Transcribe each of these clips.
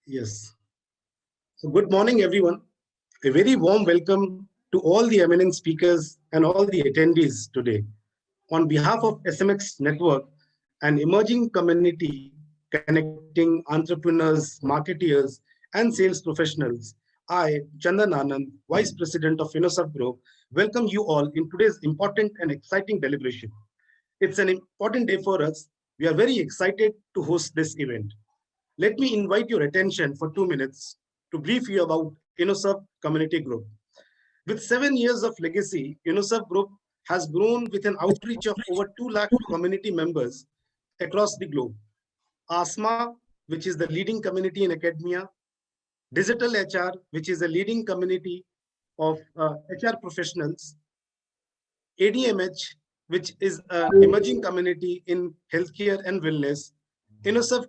Yes. So good morning, everyone. A very warm welcome to all the eminent speakers and all the attendees today. On behalf of SMX Network, an emerging community connecting entrepreneurs, marketeers, and sales professionals, I, Chandan Anand, Vice President of Innosaf Group, welcome you all in today's important and exciting deliberation. It's an important day for us. We are very excited to host this event. Let me invite your attention for 2 minutes to brief you about InnoServe Community Group. With 7 years of legacy, UNICEF Group has grown with an outreach of over 2 lakh community members across the globe. ASMA, which is the leading community in academia, Digital HR, which is a leading community of HR professionals, ADMH, which is an emerging community in healthcare and wellness. InnoServe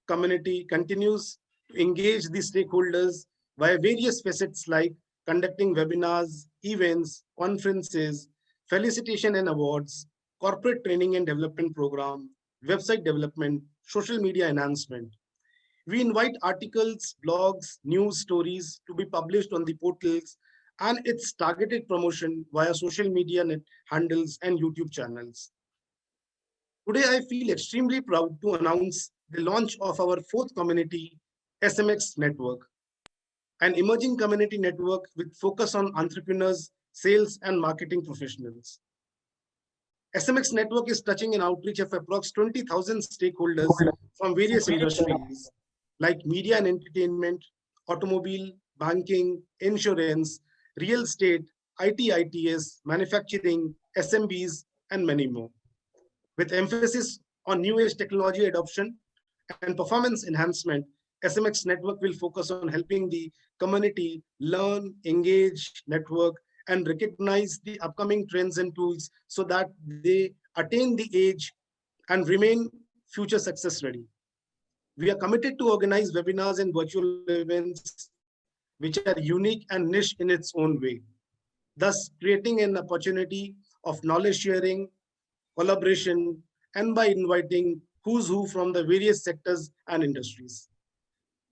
community continues to engage the stakeholders via various facets like conducting webinars, events, conferences, felicitation and awards, corporate training and development program, website development, social media enhancement. We invite articles, blogs, news stories to be published on the portals and its targeted promotion via social media handles and YouTube channels. Today, I feel extremely proud to announce the launch of our fourth community, SMX Network, an emerging community network with focus on entrepreneurs, sales, and marketing professionals. SMX Network is touching an outreach of approximately 20,000 stakeholders from various industries like media and entertainment, automobile, banking, insurance, real estate, ITITS, manufacturing, SMBs, and many more. With emphasis on new age technology adoption and performance enhancement, SMX Network will focus on helping the community learn, engage, network, and recognize the upcoming trends and tools so that they attain the age and remain future success ready. We are committed to organize webinars and virtual events which are unique and niche in its own way, thus creating an opportunity of knowledge sharing, collaboration, and by inviting who's who from the various sectors and industries.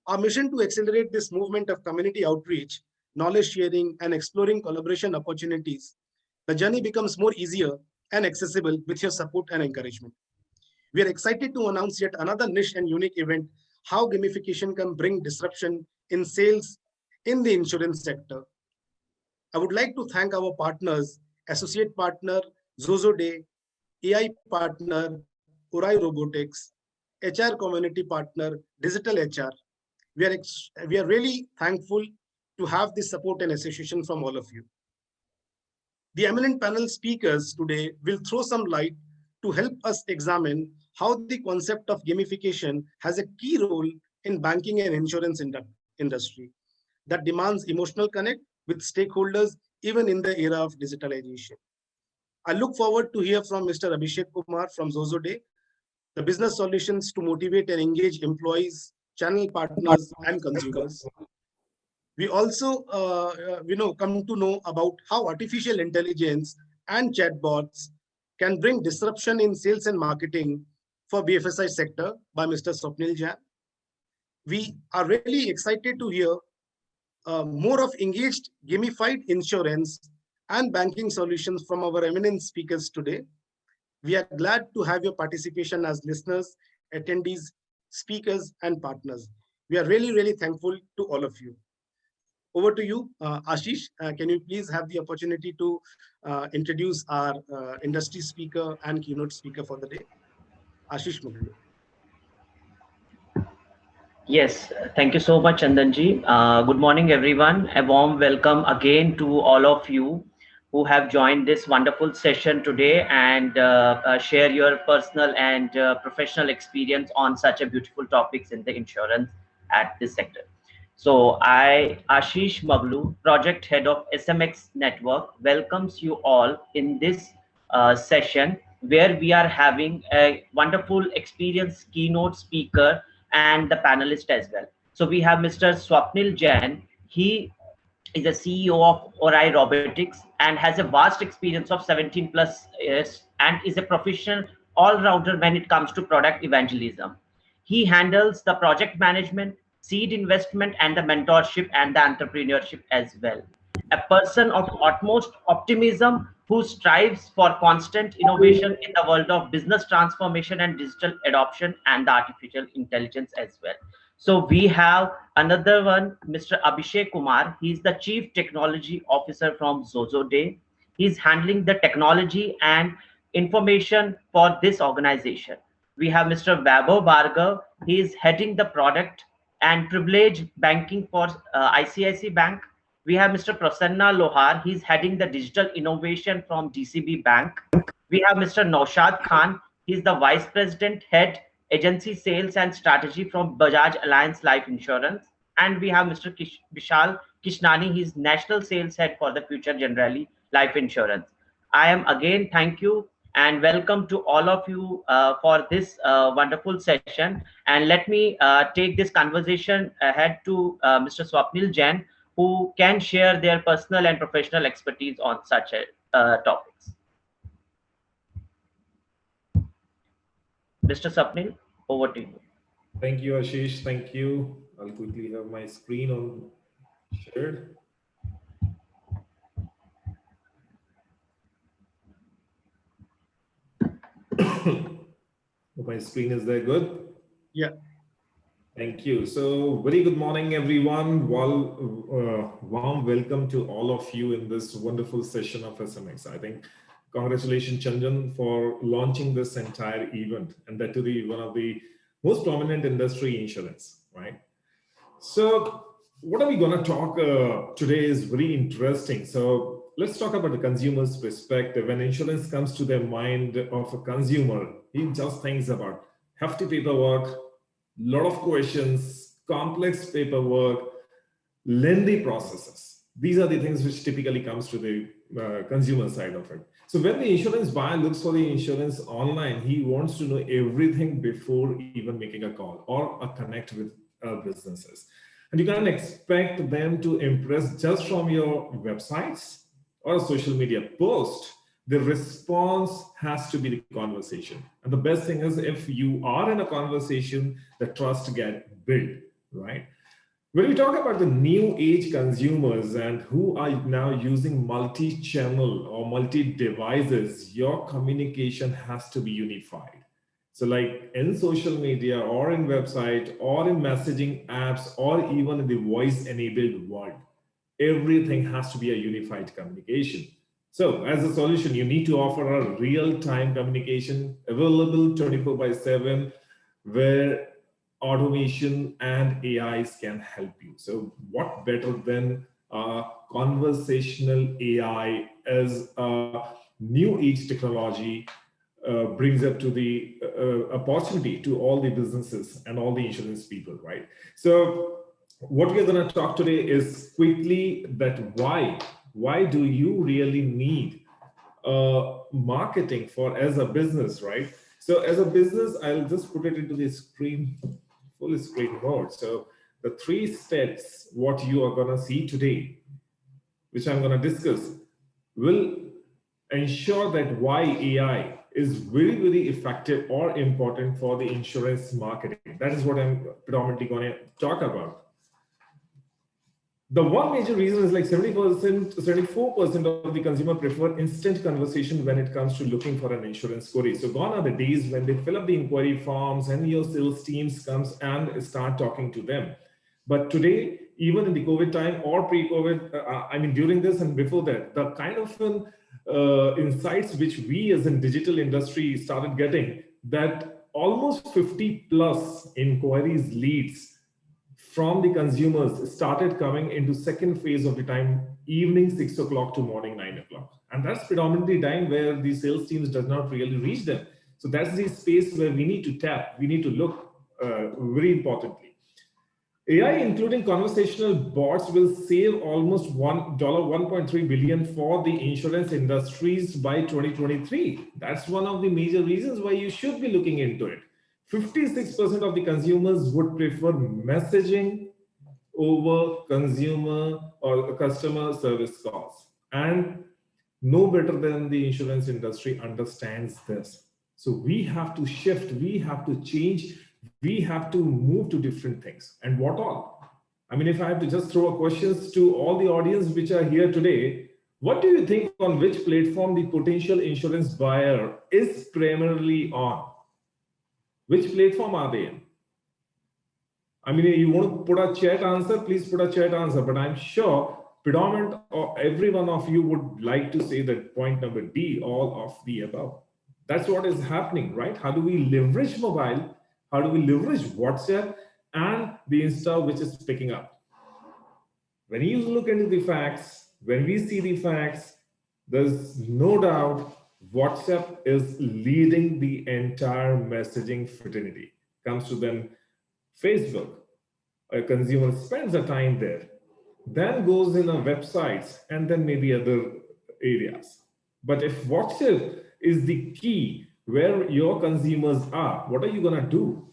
Our mission to accelerate this movement of community outreach, knowledge sharing, and exploring collaboration opportunities, the journey becomes more easier and accessible with your support and encouragement. We are excited to announce yet another niche and unique event, how gamification can bring disruption in sales in the insurance sector. I would like to thank our partners, associate partner Zozo Day, AI partner Urai Robotics, HR community partner Digital HR. We are really thankful to have this support and association from all of you. The eminent panel speakers today will throw some light to help us examine how the concept of gamification has a key role in banking and insurance industry that demands emotional connect with stakeholders even in the era of digitalization. I look forward to hear from Mr. Abhishek Kumar from Zozo Day, the business solutions to motivate and engage employees, channel partners, and consumers. We also come to know about how artificial intelligence and chatbots can bring disruption in sales and marketing for BFSI sector by Mr. Swapnil Jain. We are really excited to hear more of engaged gamified insurance and banking solutions from our eminent speakers today. We are glad to have your participation as listeners, attendees, speakers, and partners. We are really, really thankful to all of you. Over to you, Ashish. Can you please have the opportunity to introduce our industry speaker and keynote speaker for the day? Ashish Muglu. Yes, thank you so much, Chandanji. Good morning, everyone. A warm welcome again to all of you who have joined this wonderful session today and share your personal and professional experience on such a beautiful topics in the insurance at this sector. So I, Ashish Maglu, project head of SMX Network, welcomes you all in this session where we are having a wonderful experienced keynote speaker and the panelist as well. So we have Mr. Swapnil Jain. He is a CEO of Urai Robotics and has a vast experience of 17 plus years and is a professional all-rounder when it comes to product evangelism. He handles the project management, seed investment, and the mentorship and the entrepreneurship as well. A person of utmost optimism who strives for constant innovation in the world of business transformation and digital adoption and the artificial intelligence as well. So we have another one, Mr. Abhishek Kumar. He's the Chief Technology Officer from Zozo Day. He's handling the technology and information for this organization. We have Mr. Vaibhav Bhargav. He is heading the product and privilege banking for ICICI Bank. We have Mr. Prasanna Lohar. He's heading the digital innovation from DCB Bank. We have Mr. Naushad Khan. He's the Vice President, Head, Agency Sales and Strategy from Bajaj Alliance Life Insurance. And we have Mr. Vishal Kishnani. He's National Sales Head for the Future Generali Life Insurance. I am again, thank you and welcome to all of you for this wonderful session. And let me take this conversation ahead to Mr. Swapnil Jain, who can share their personal and professional expertise on such topics. Mr. Swapnil, over to you. Thank you, Ashish. Thank you. I'll quickly have my screen on shared. My screen is there good? Yeah. Thank you. So very good morning, everyone. Warm welcome to all of you in this wonderful session of SMX. I think congratulations, Chandan, for launching this entire event, and that to the one of the most prominent industry, insurance, right? So what are we going to talk today is very interesting. So let's talk about the consumer's perspective. When insurance comes to the mind of a consumer, he just thinks about hefty paperwork, lot of questions, complex paperwork, lengthy processes. These are the things which typically comes to the consumer side of it. So when the insurance buyer looks for the insurance online, he wants to know everything before even making a call or a connect with businesses. And you can't expect them to impress just from your websites or a social media post. The response has to be the conversation. And the best thing is if you are in a conversation, the trust gets built, right? When we talk about the new age consumers and who are now using multi-channel or multi-devices, your communication has to be unified. So like in social media or in website or in messaging apps or even in the voice-enabled world, everything has to be a unified communication. So as a solution, you need to offer a real-time communication available 24/7 where automation and AIs can help you. So what better than conversational AI as a new age technology brings up to the opportunity to all the businesses and all the insurance people, right? So what we're going to talk today is quickly that why do you really need marketing for as a business, right? So as a business, I'll just put it into the screen, full screen mode. So the 3 steps, what you are going to see today, which I'm going to discuss, will ensure that why AI is very, very effective or important for the insurance marketing. That is what I'm predominantly going to talk about. The one major reason is like 74% of the consumer prefer instant conversation when it comes to looking for an insurance query. So gone are the days when they fill up the inquiry forms and your sales teams comes and start talking to them. But today, even in the COVID time or pre-COVID, I mean, during this and before that, the kind of insights which we as in digital industry started getting, that almost 50 plus inquiries, leads from the consumers started coming into second phase of the time, evening 6 o'clock to morning 9 o'clock. And that's predominantly time where the sales teams does not really reach them. So that's the space where we need to tap, we need to look very importantly. AI, including conversational bots, will save almost $1.3 billion for the insurance industries by 2023. That's one of the major reasons why you should be looking into it. 56% of the consumers would prefer messaging over consumer or customer service calls. And no better than the insurance industry understands this. So we have to shift, we have to change, we have to move to different things. And what all? I mean, if I have to just throw questions to all the audience which are here today, what do you think on which platform the potential insurance buyer is primarily on? Which platform are they in? I mean, you want to put a chat answer, please put a chat answer, but I'm sure predominant or every one of you would like to say that point number D, all of the above. That's what is happening, right? How do we leverage mobile? How do we leverage WhatsApp and the Insta which is picking up? When you look into the facts, when we see the facts, there's no doubt WhatsApp is leading the entire messaging fraternity. Comes to then Facebook, a consumer spends a time there, then goes in a websites and then maybe other areas. But if WhatsApp is the key where your consumers are, what are you gonna do?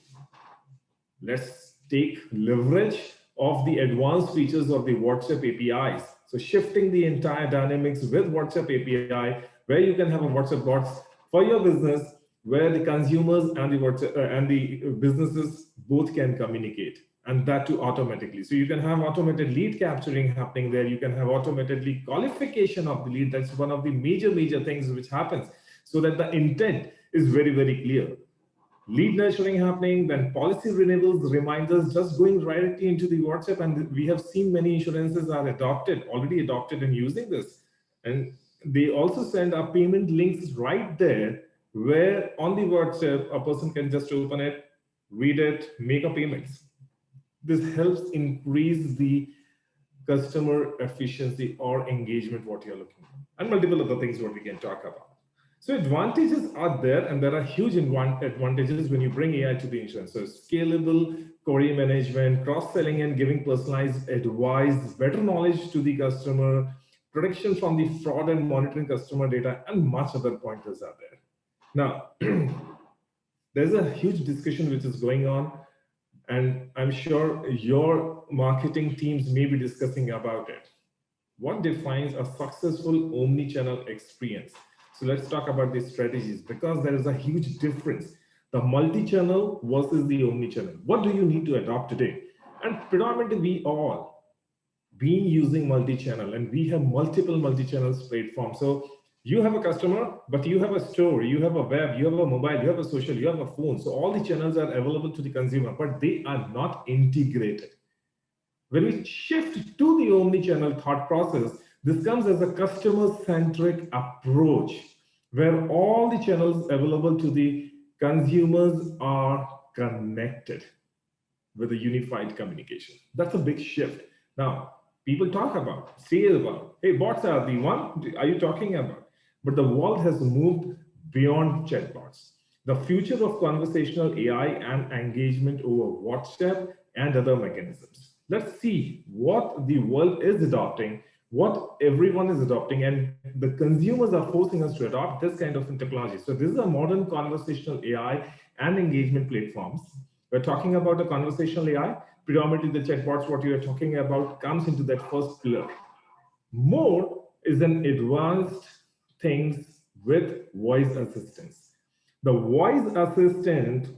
Let's take leverage of the advanced features of the WhatsApp APIs. So shifting the entire dynamics with WhatsApp API, where you can have a WhatsApp bots for your business, where the consumers and the WhatsApp, and the businesses both can communicate, and that too automatically. So you can have automated lead capturing happening there. You can have automated lead qualification of the lead. That's one of the major things which happens, so that the intent is very clear. Lead nurturing happening, then policy renewals, reminders, just going directly into the WhatsApp. And we have seen many insurances are already adopted and using this. And they also send up payment links right there, where on the WhatsApp, a person can just open it, read it, make a payments. This helps increase the customer efficiency or engagement, what you're looking for, and multiple other things what we can talk about. So advantages are there, and there are huge advantages when you bring AI to the insurance. So scalable query management, cross-selling and giving personalized advice, better knowledge to the customer, protection from the fraud and monitoring customer data, and much other pointers are there. Now, there's a huge discussion which is going on, and I'm sure your marketing teams may be discussing about it. What defines a successful omni-channel experience? So let's talk about these strategies, because there is a huge difference. The multi-channel versus the omni-channel. What do you need to adopt today? And predominantly we all been using multi-channel, and we have multiple multi-channel platforms. So you have a customer, but you have a store, you have a web, you have a mobile, you have a social, you have a phone. So all the channels are available to the consumer, but they are not integrated. When we shift to the omni-channel thought process, this comes as a customer-centric approach, where all the channels available to the consumers are connected with a unified communication. That's a big shift. Now, people talk about, say about, hey, bots are the one, are you talking about? But the world has moved beyond chatbots. The future of conversational AI and engagement over WhatsApp and other mechanisms. Let's see what the world is adopting, what everyone is adopting, and the consumers are forcing us to adopt this kind of technology. So this is a modern conversational AI and engagement platforms. We're talking about a conversational AI, predominantly the chatbots, what you are talking about comes into that first pillar. More is an advanced things with voice assistance. The voice assistant,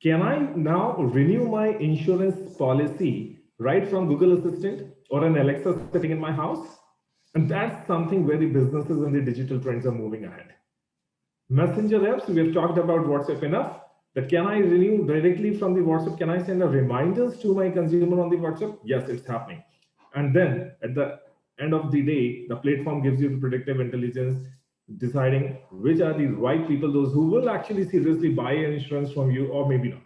can I now renew my insurance policy right from Google Assistant or an Alexa sitting in my house? And that's something where the businesses and the digital trends are moving ahead. Messenger apps, we have talked about WhatsApp enough, that can I renew directly from the WhatsApp? Can I send a reminders to my consumer on the WhatsApp? Yes, it's happening. And then at the end of the day, the platform gives you the predictive intelligence, deciding which are the right people, those who will actually seriously buy an insurance from you or maybe not.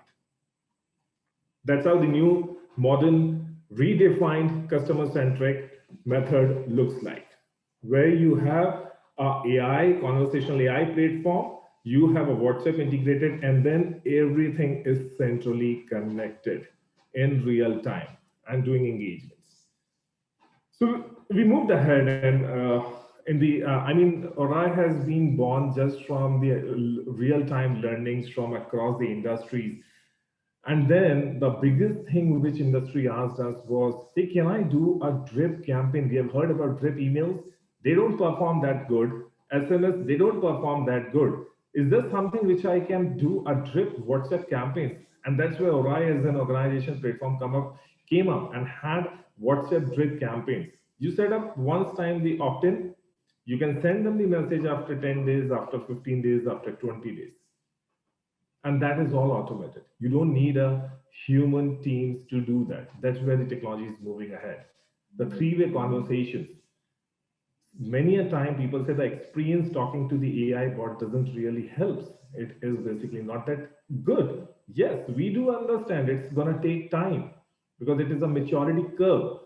That's how the new modern redefined customer-centric method looks like, where you have a AI, conversational AI platform, you have a WhatsApp integrated, and then everything is centrally connected in real time and doing engagements. So we moved ahead, and Aurai has been born just from the real-time learnings from across the industries. And then the biggest thing which industry asked us was, hey, can I do a drip campaign? We have heard about drip emails. They don't perform that good. SMS, they don't perform that good. Is there something which I can do a drip WhatsApp campaigns? And that's where Orai as an organization platform came up and had WhatsApp drip campaigns. You set up once time the opt-in, you can send them the message after 10 days, after 15 days, after 20 days. And that is all automated. You don't need a human teams to do that. That's where the technology is moving ahead. The three-way conversations. Many a time people say the experience talking to the AI bot doesn't really help. It is basically not that good. Yes, we do understand it's going to take time because it is a maturity curve.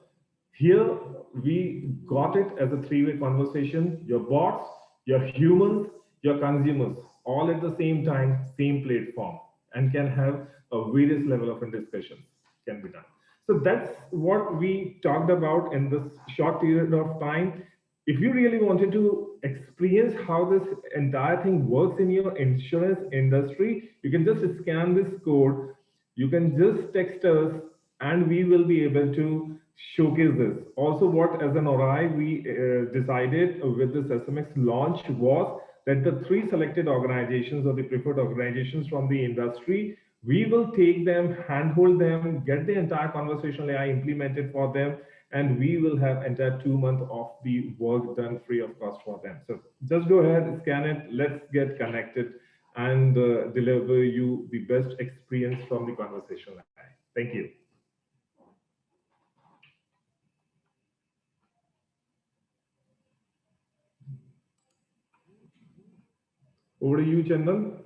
Here, we got it as a three-way conversation. Your bots, your humans, your consumers, all at the same time, same platform, and can have a various level of discussions can be done. So that's what we talked about in this short period of time. If you really wanted to experience how this entire thing works in your insurance industry, you can just scan this code. You can just text us and we will be able to showcase this. Also, what as an Orai we decided with this SMX launch was that the three selected organizations or the preferred organizations from the industry, we will take them, handhold them, get the entire conversational AI implemented for them, and we will have entire 2 months of the work done free of cost for them. So just go ahead, scan it, let's get connected and deliver you the best experience from the conversational AI. Thank you. Over to you, Chandan.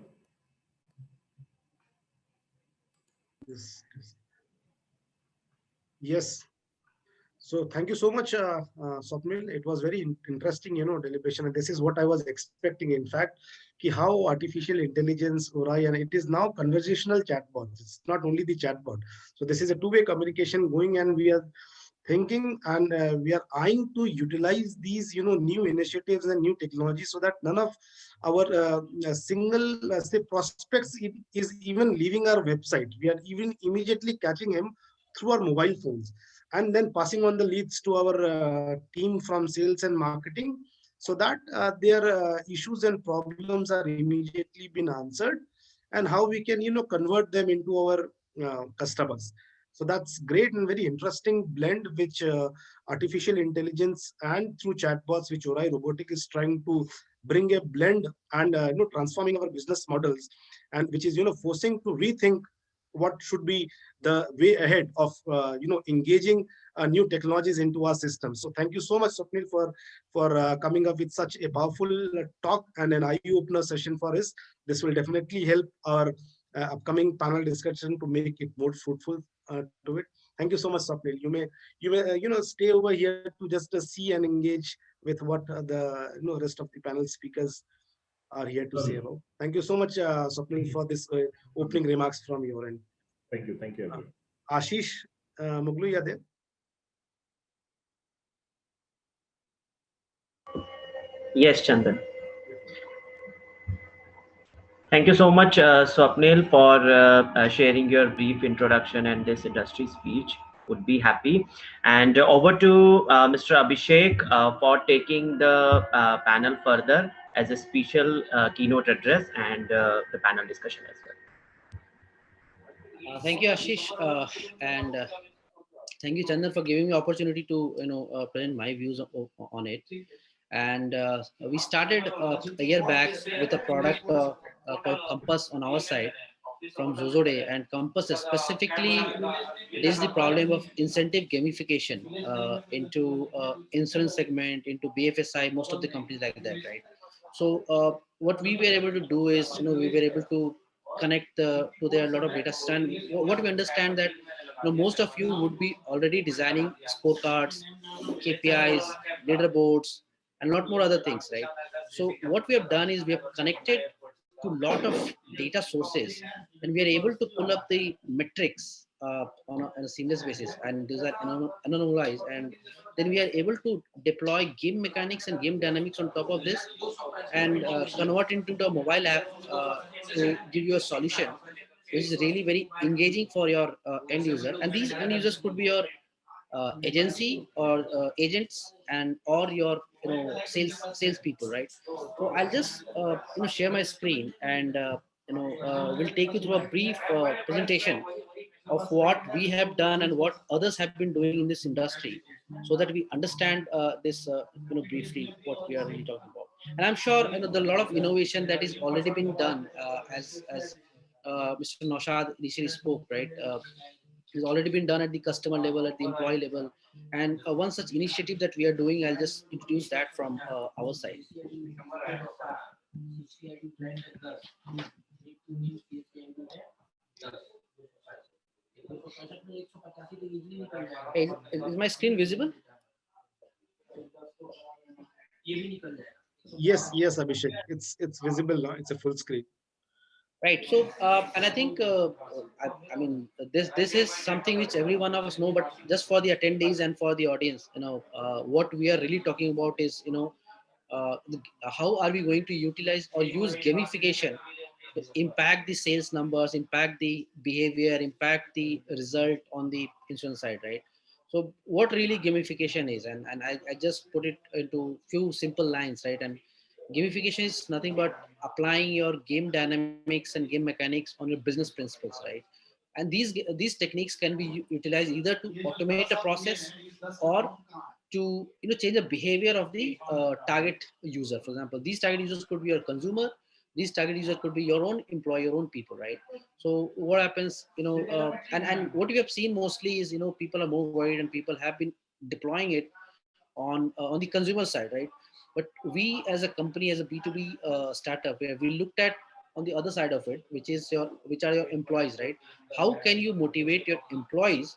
Yes. So thank you so much, Swapnil. It was very interesting, deliberation. And this is what I was expecting. In fact, how artificial intelligence, Orai, and it is now conversational chatbots. It's not only the chatbot. So this is a two-way communication going, and we are thinking and we are eyeing to utilize these, new initiatives and new technologies so that none of our single, say, prospects is even leaving our website. We are even immediately catching him through our mobile phones and then passing on the leads to our team from sales and marketing so that their issues and problems are immediately been answered and how we can convert them into our customers. So that's great and very interesting blend which artificial intelligence and through chatbots which Orai Robotic is trying to bring a blend and transforming our business models, and which is forcing to rethink what should be the way ahead of engaging new technologies into our system. So thank you so much, Swapnil, for coming up with such a powerful talk and an eye-opener session for us. This will definitely help our upcoming panel discussion to make it more fruitful to it. Thank you so much, Swapnil. You may stay over here to just see and engage with what the rest of the panel speakers are here to say about. Thank you so much, Swapnil, for this opening remarks from your end. Thank you. Thank you, everyone. Ashish Muglu, you are there? Yes, Chandan. Thank you so much, Swapnil, for sharing your brief introduction and this industry speech. Would be happy. And over to Mr. Abhishek for taking the panel further as a special keynote address and the panel discussion as well. Thank you, Ashish, and thank you, Chandan, for giving me opportunity to present my views on it. And we started a year back with a product called Compass on our side from Zozode, and Compass specifically is the problem of incentive gamification into insurance segment, into BFSI, most of the companies like that, right? So what we were able to do is, we were able to connect to their a lot of data. And what we understand that most of you would be already designing scorecards, KPIs, leaderboards, and a lot more other things, right? So what we have done is we have connected to a lot of data sources, and we are able to pull up the metrics on a seamless basis, and these are anonymized, and then we are able to deploy game mechanics and game dynamics on top of this, and convert into the mobile app to give you a solution which is really very engaging for your end user. And these end users could be your agency or agents and or your sales people, right? So I'll just share my screen and will take you through a brief presentation of what we have done and what others have been doing in this industry, so that we understand this briefly what we are really talking about. And I'm sure there are a lot of innovation that is already been done, as Mr. Naushad initially spoke, right? It's already been done at the customer level, at the employee level. And one such initiative that we are doing, I'll just introduce that from our side. Is my screen visible? Yes, Abhishek. It's visible now. It's a full screen. Right. So, and I think, I mean, this is something which every one of us know, but just for the attendees and for the audience, what we are really talking about is, how are we going to utilize or use gamification to impact the sales numbers, impact the behavior, impact the result on the insurance side, right? So, what really gamification is, and I just put it into few simple lines, right? And gamification is nothing but applying your game dynamics and game mechanics on your business principles, right? And these techniques can be utilized either to automate a process or to change the behavior of the target user. For example, these target users could be your consumer. These target users could be your own employee, your own people, right? So what happens, and what we have seen mostly is people are more worried and people have been deploying it on the consumer side, right? But we as a company, as a B2B startup, where we looked at on the other side of it, which are your employees, right? How can you motivate your employees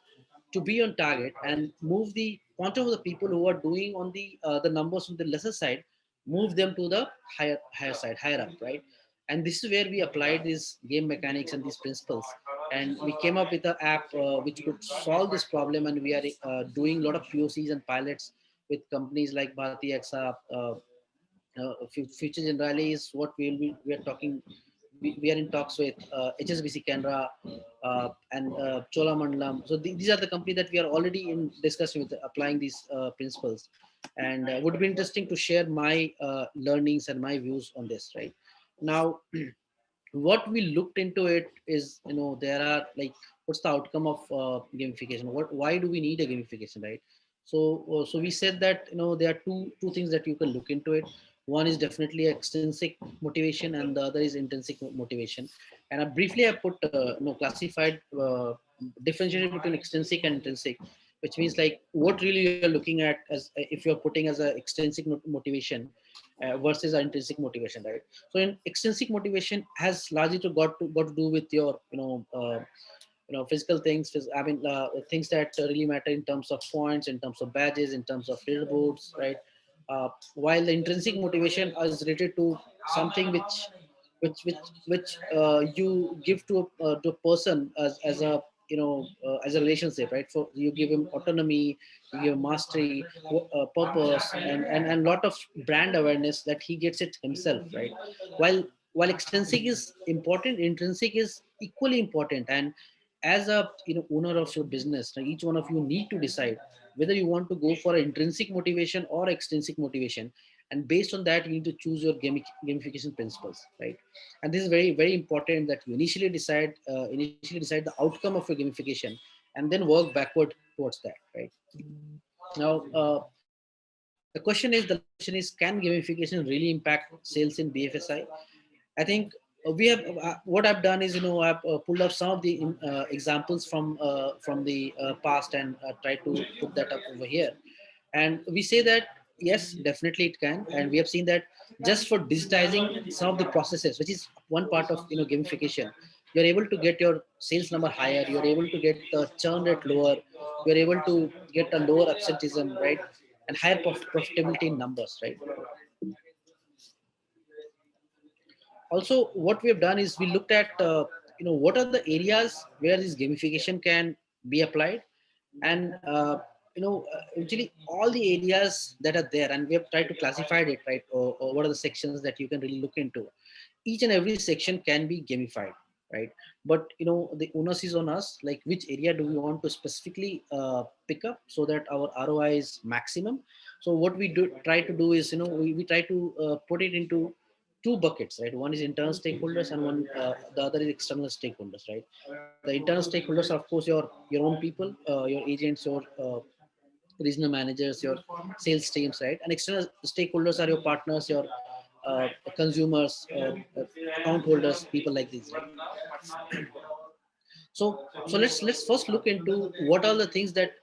to be on target and move the quantum of the people who are doing on the numbers on the lesser side, move them to the higher side, higher up, right? And this is where we applied these game mechanics and these principles, and we came up with an app which could solve this problem. And we are doing a lot of POCs and pilots with companies like Bharti AXA, Future Generali is what we are talking. We are in talks with HSBC Canara and Cholamandalam. So these are the companies that we are already in discussion with, applying these principles. And would be interesting to share my learnings and my views on this. Right now, what we looked into it is, there are like, what's the outcome of gamification? Why do we need a gamification, right? So we said that there are two things that you can look into it. One is definitely extrinsic motivation, and the other is intrinsic motivation. And I put classified, differentiated between extrinsic and intrinsic, which means like what really you're looking at as, if you're putting as a extrinsic motivation versus an intrinsic motivation, right? So in extrinsic motivation has largely got to do with your physical things. I mean, things that really matter in terms of points, in terms of badges, in terms of leaderboards, right? While the intrinsic motivation is related to something which you give to a person as a as a relationship, right? So you give him autonomy, you give him mastery, purpose, and lot of brand awareness that he gets it himself, right? While extrinsic is important, intrinsic is equally important. And as a owner of your business, now each one of you need to decide whether you want to go for intrinsic motivation or extrinsic motivation. And based on that, you need to choose your gamification principles, right? And this is very, very important that you initially decide the outcome of your gamification, and then work backward towards that, right? Now, the last question is, can gamification really impact sales in BFSI? I think we have what I've done is, I've pulled up some of the examples from the past, and tried to put that up over here. And we say that yes, definitely it can. And we have seen that just for digitizing some of the processes, which is one part of gamification, you're able to get your sales number higher, you're able to get the churn rate lower, you're able to get a lower absenteeism, right? And higher profitability in numbers, right? Also, what we have done is we looked at what are the areas where this gamification can be applied. And actually all the areas that are there, and we have tried to classify it, right? Or what are the sections that you can really look into. Each and every section can be gamified, right? But the onus is on us, like which area do we want to specifically pick up so that our ROI is maximum. So what we try to do is, we try to put it into two buckets, right? One is internal stakeholders and the other is external stakeholders, right? The internal stakeholders are of course your own people, your agents, your regional managers, your sales teams, right? And external stakeholders are your partners, your consumers, account holders, people like these, right? So let's first look into what are the things that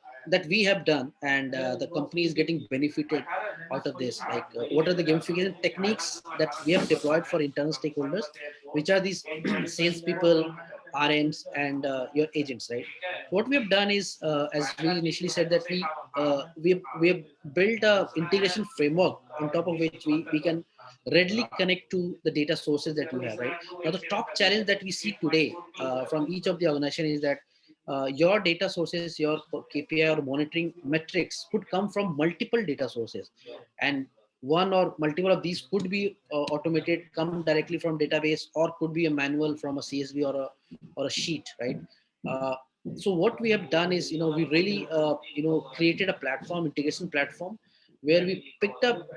we have done and the company is getting benefited out of this. Like what are the gamification techniques that we have deployed for internal stakeholders, which are these salespeople, RMs, and your agents, right? What we have done is, as we initially said, that we have built a integration framework on top of which we can readily connect to the data sources that you have, right? Now, the top challenge that we see today from each of the organization is that your data sources, your KPI or monitoring metrics could come from multiple data sources, and one or multiple of these could be automated, come directly from database, or could be a manual from a CSV or a sheet, right? Uh, so what we have done is, we really, created a platform, integration platform, where we picked up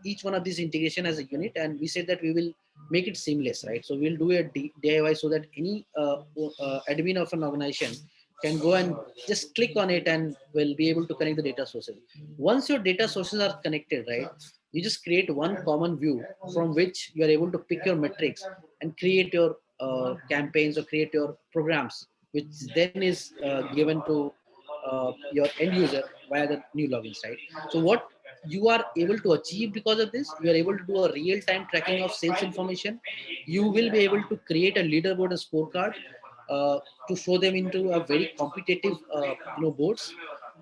each one of these integration as a unit, and we said that we will make it seamless, right? So we'll do a DIY so that any admin of an organization can go and just click on it and will be able to connect the data sources. Once your data sources are connected, right, you just create one common view from which you are able to pick your metrics and create your campaigns or create your programs, which then is given to your end user via the new logins, right? So what you are able to achieve because of this, you are able to do a real-time tracking of sales information. You will be able to create a leaderboard and scorecard to show them into a very competitive boards.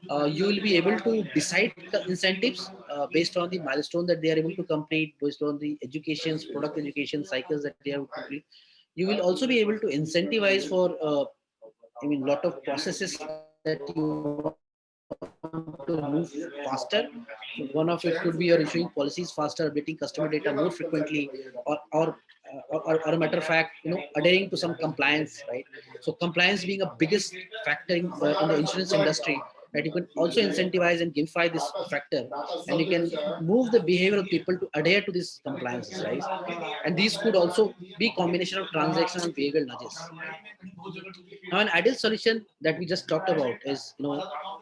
You will be able to decide the incentives based on the milestone that they are able to complete, based on the educations, product education cycles that they have to complete. You will also be able to incentivize for lot of processes that you want to move faster. One of it could be you're issuing policies faster, updating customer data more frequently, or a matter of fact, adhering to some compliance, right? So compliance being a biggest factor in the insurance industry, right? You can also incentivize and gamify this factor, and you can move the behavior of people to adhere to these compliances, right? And these could also be combination of transaction and behavioral nudges. Now, an ideal solution that we just talked about is,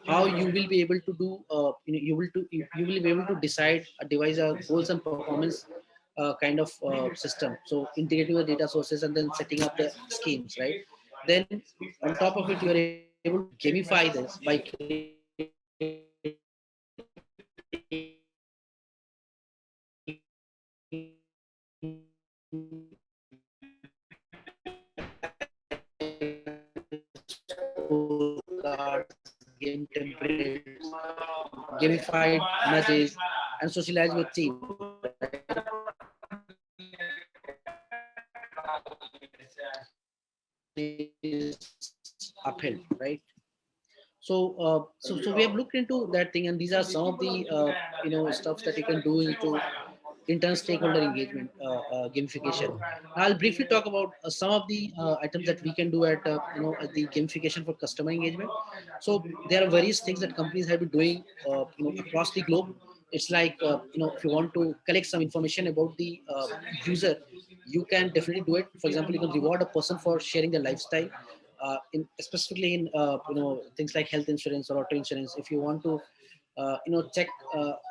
how you will be able to do, you will be able to decide, devise a goals and performance kind of system. So integrating the data sources and then setting up the schemes, right? Then on top of it, you are able to gamify this by creating cards, game templates, gamified nudges, and socialize with team. Is upheld, right? So we have looked into that thing, and these are some of the stuffs that you can do into internal stakeholder engagement gamification. Now, I'll briefly talk about some of the items that we can do at the gamification for customer engagement. So there are various things that companies have been doing across the globe. It's like if you want to collect some information about the user, you can definitely do it. For example, you can reward a person for sharing their lifestyle, specifically in things like health insurance or auto insurance. If you want to check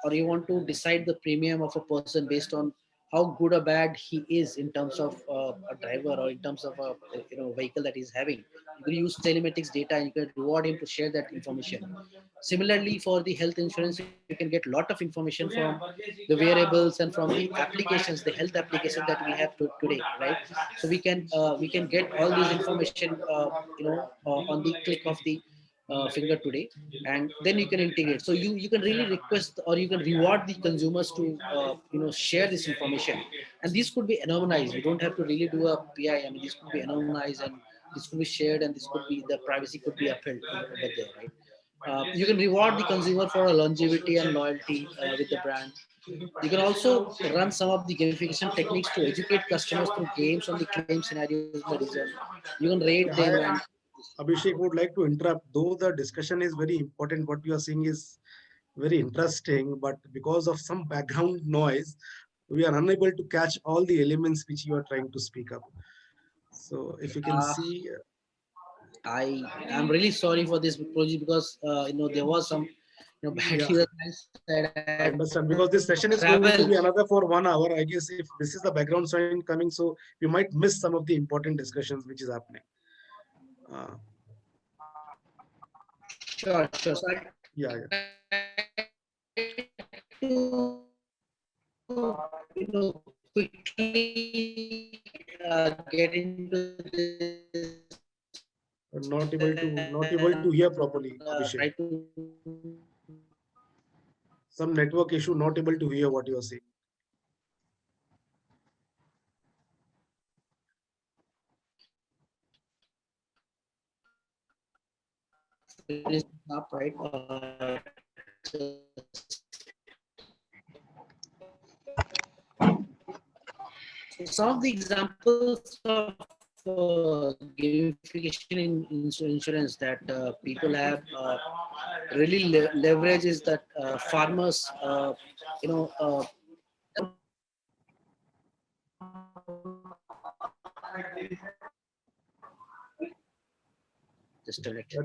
or you want to decide the premium of a person based on how good or bad he is in terms of a driver or in terms of a vehicle that he's having, you can use telematics data and you can reward him to share that information. Similarly, for the health insurance, you can get a lot of information from the wearables and from the applications, the health applications that we have today, right? So we can get all this information on the click of the finger today, and then you can integrate. So you can really request or you can reward the consumers to share this information, and these could be anonymized. You don't have to really do a PI. I mean, this could be anonymized, and this could be shared, and this could be, the privacy could be upheld over there, right? You can reward the consumer for a longevity and loyalty with the brand. You can also run some of the gamification techniques to educate customers through games on the claim scenarios in the region. You can rate them and Abhishek would like to interrupt, though the discussion is very important. What you are saying is very interesting, but because of some background noise, we are unable to catch all the elements which you are trying to speak up. So if you can see. I am really sorry for this project because there was some battery Yeah. side. I understand, because this session is going to be another for 1 hour. I guess if this is the background sound coming, so you might miss some of the important discussions which is happening. Sure. So Yeah. Quickly get into this. Not able to hear properly, Abhishek. Some network issue, not able to hear what you are saying. Up, right? So some of the examples of gamification in insurance that people have really leverage is that farmers,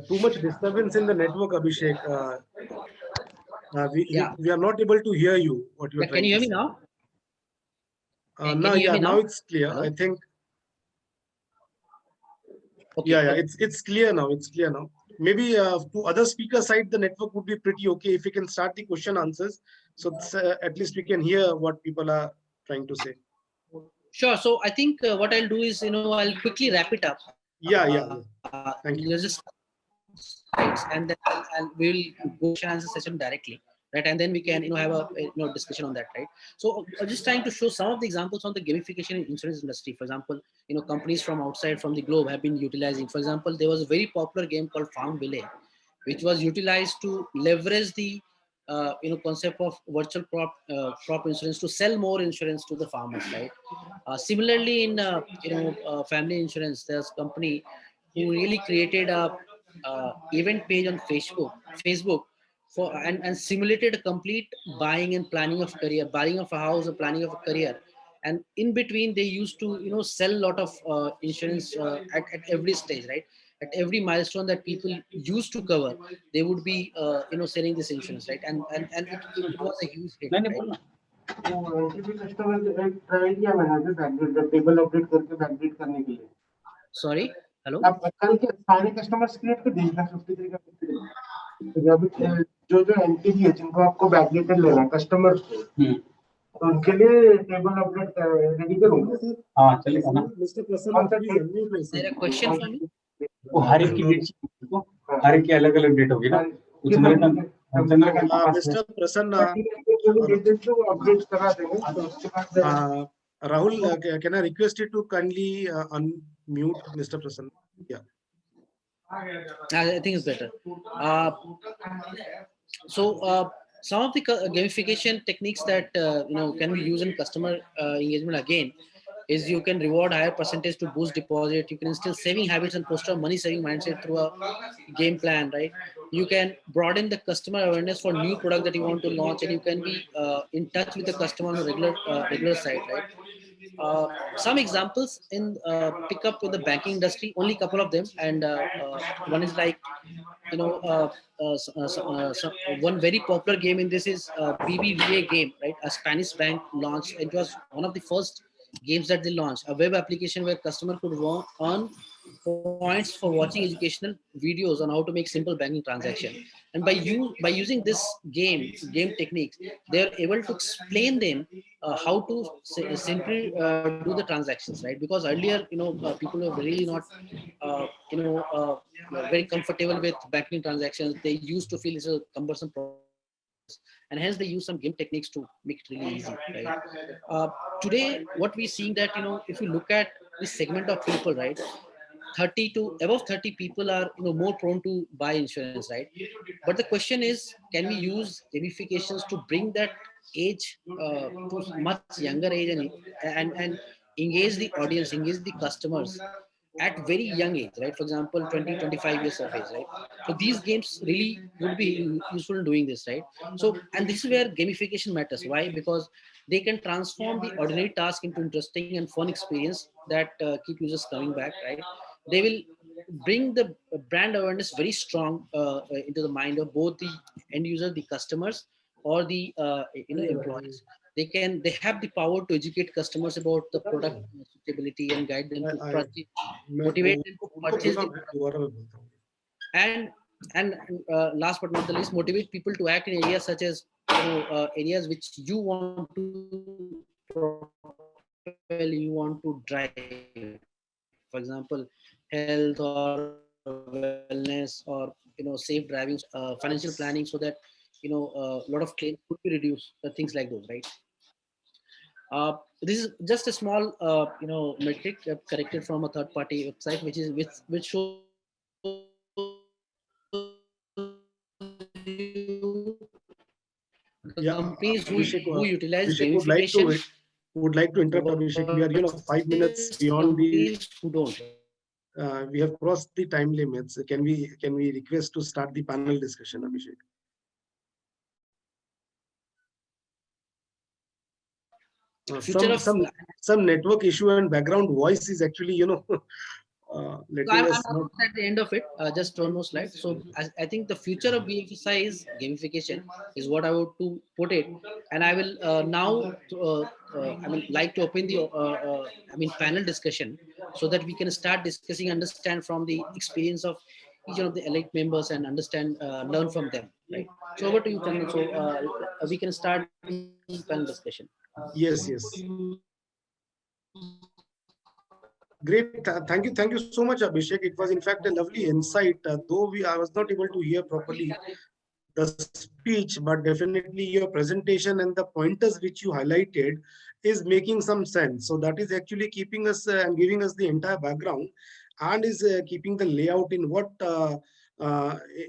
Too much disturbance in the network, Abhishek. We are not able to hear you. What you are trying to say. Can you hear me now? Now it's clear. Hello? I think. Okay. Yeah, it's clear now. It's clear now. Maybe to other speaker side, the network would be pretty okay if we can start the question answers. So at least we can hear what people are trying to say. Sure. So I think what I'll do is, I'll quickly wrap it up. Yeah. Thank you. And then we'll go to answer session directly, right? And then we can, have a discussion on that, right? So I'm just trying to show some of the examples on the gamification in insurance industry. For example, companies from outside from the globe have been utilizing. For example, there was a very popular game called Farmville, which was utilized to leverage the concept of virtual crop insurance to sell more insurance to the farmers, right? Similarly, in family insurance, there's a company who really created a event page on Facebook for and simulated a complete buying and planning of career, buying of a house, or planning of a career. And in between, they used to sell a lot of insurance at every stage, right? At every milestone that people used to cover, they would be selling this insurance, right? And it was a huge hit, right? Sorry, hello. सारे customers create कर दीजिए 53 का 53 अभी जो entity है जिनको आपको backdated लेना है कस्टमर तो उनके लिए टेबल अपडेट रेडी करूंगा। हां चलेगा ना मिस्टर प्रसन्न प्लीज अनम्यूट मेरा क्वेश्चन फॉर मी वो हर एक की डेट हर एक की अलग-अलग डेट होगी ना मिस्टर प्रसन्न अपडेट करा देंगे तो उसके बाद Rahul, can I request you to kindly unmute Mr. Prasanna? Yeah. I think it's better. So some of the gamification techniques that can be used in customer engagement again is you can reward higher percentage to boost deposit. You can instill saving habits and foster money saving mindset through a game plan, right? You can broaden the customer awareness for new product that you want to launch, and you can be in touch with the customer on a regular side, right? Some examples in pick up with the banking industry, only a couple of them, and one is like one very popular game in this is BBVA game, right? A Spanish bank launched. It was one of the first games that they launched, a web application where customer could earn points for watching educational videos on how to make simple banking transaction. And by using this game techniques, they're able to explain them how to simply do the transactions, right? Because earlier, people were really not, very comfortable with banking transactions. They used to feel it's a cumbersome process. And hence they use some game techniques to make it really easy, right? Today, what we're seeing that, if you look at this segment of people, right, 30 to above 30 people are more prone to buy insurance, right? But the question is, can we use gamifications to bring that age to much younger age and engage the audience, engage the customers at very young age, right? For example, 20, 25 years of age, right? So these games really would be useful in doing this, right? So, and this is where gamification matters. Why? Because they can transform the ordinary task into interesting and fun experience that keep users coming back, right? They will bring the brand awareness very strong into the mind of both the end user, the customers, or the employees. They have the power to educate customers about the product suitability and guide them to purchase, motivate them to purchase the product, and last but not the least, motivate people to act in areas such as areas which you want to propel, you want to drive. For example, health or wellness, or safe driving, financial planning, so that a lot of claims could be reduced, things like those, right? This is just a small metric corrected from a third party website, which shows you the Yeah, companies Abhishek, who utilize Abhishek gamification would like to interrupt Abhishek. We are 5 minutes versus beyond the. companies who don't. We have crossed the time limits. Can we request to start the panel discussion, Abhishek? Future of Some network issue and background voice is actually So letting I'm us not. almost at the end of it, just one more slide. So I think the future of BFSI is gamification, is what I would to put it. And I will now, like to open the, panel discussion, so that we can start discussing, understand from the experience of each one of the elite members, and understand, learn from them. Right. So over to you, Chandan. So we can start the panel discussion. Yes, yes. Great. Thank you so much, Abhishek. It was in fact a lovely insight. Though I was not able to hear properly the speech, but definitely your presentation and the pointers which you highlighted is making some sense. So that is actually keeping us and giving us the entire background, and is keeping the layout in what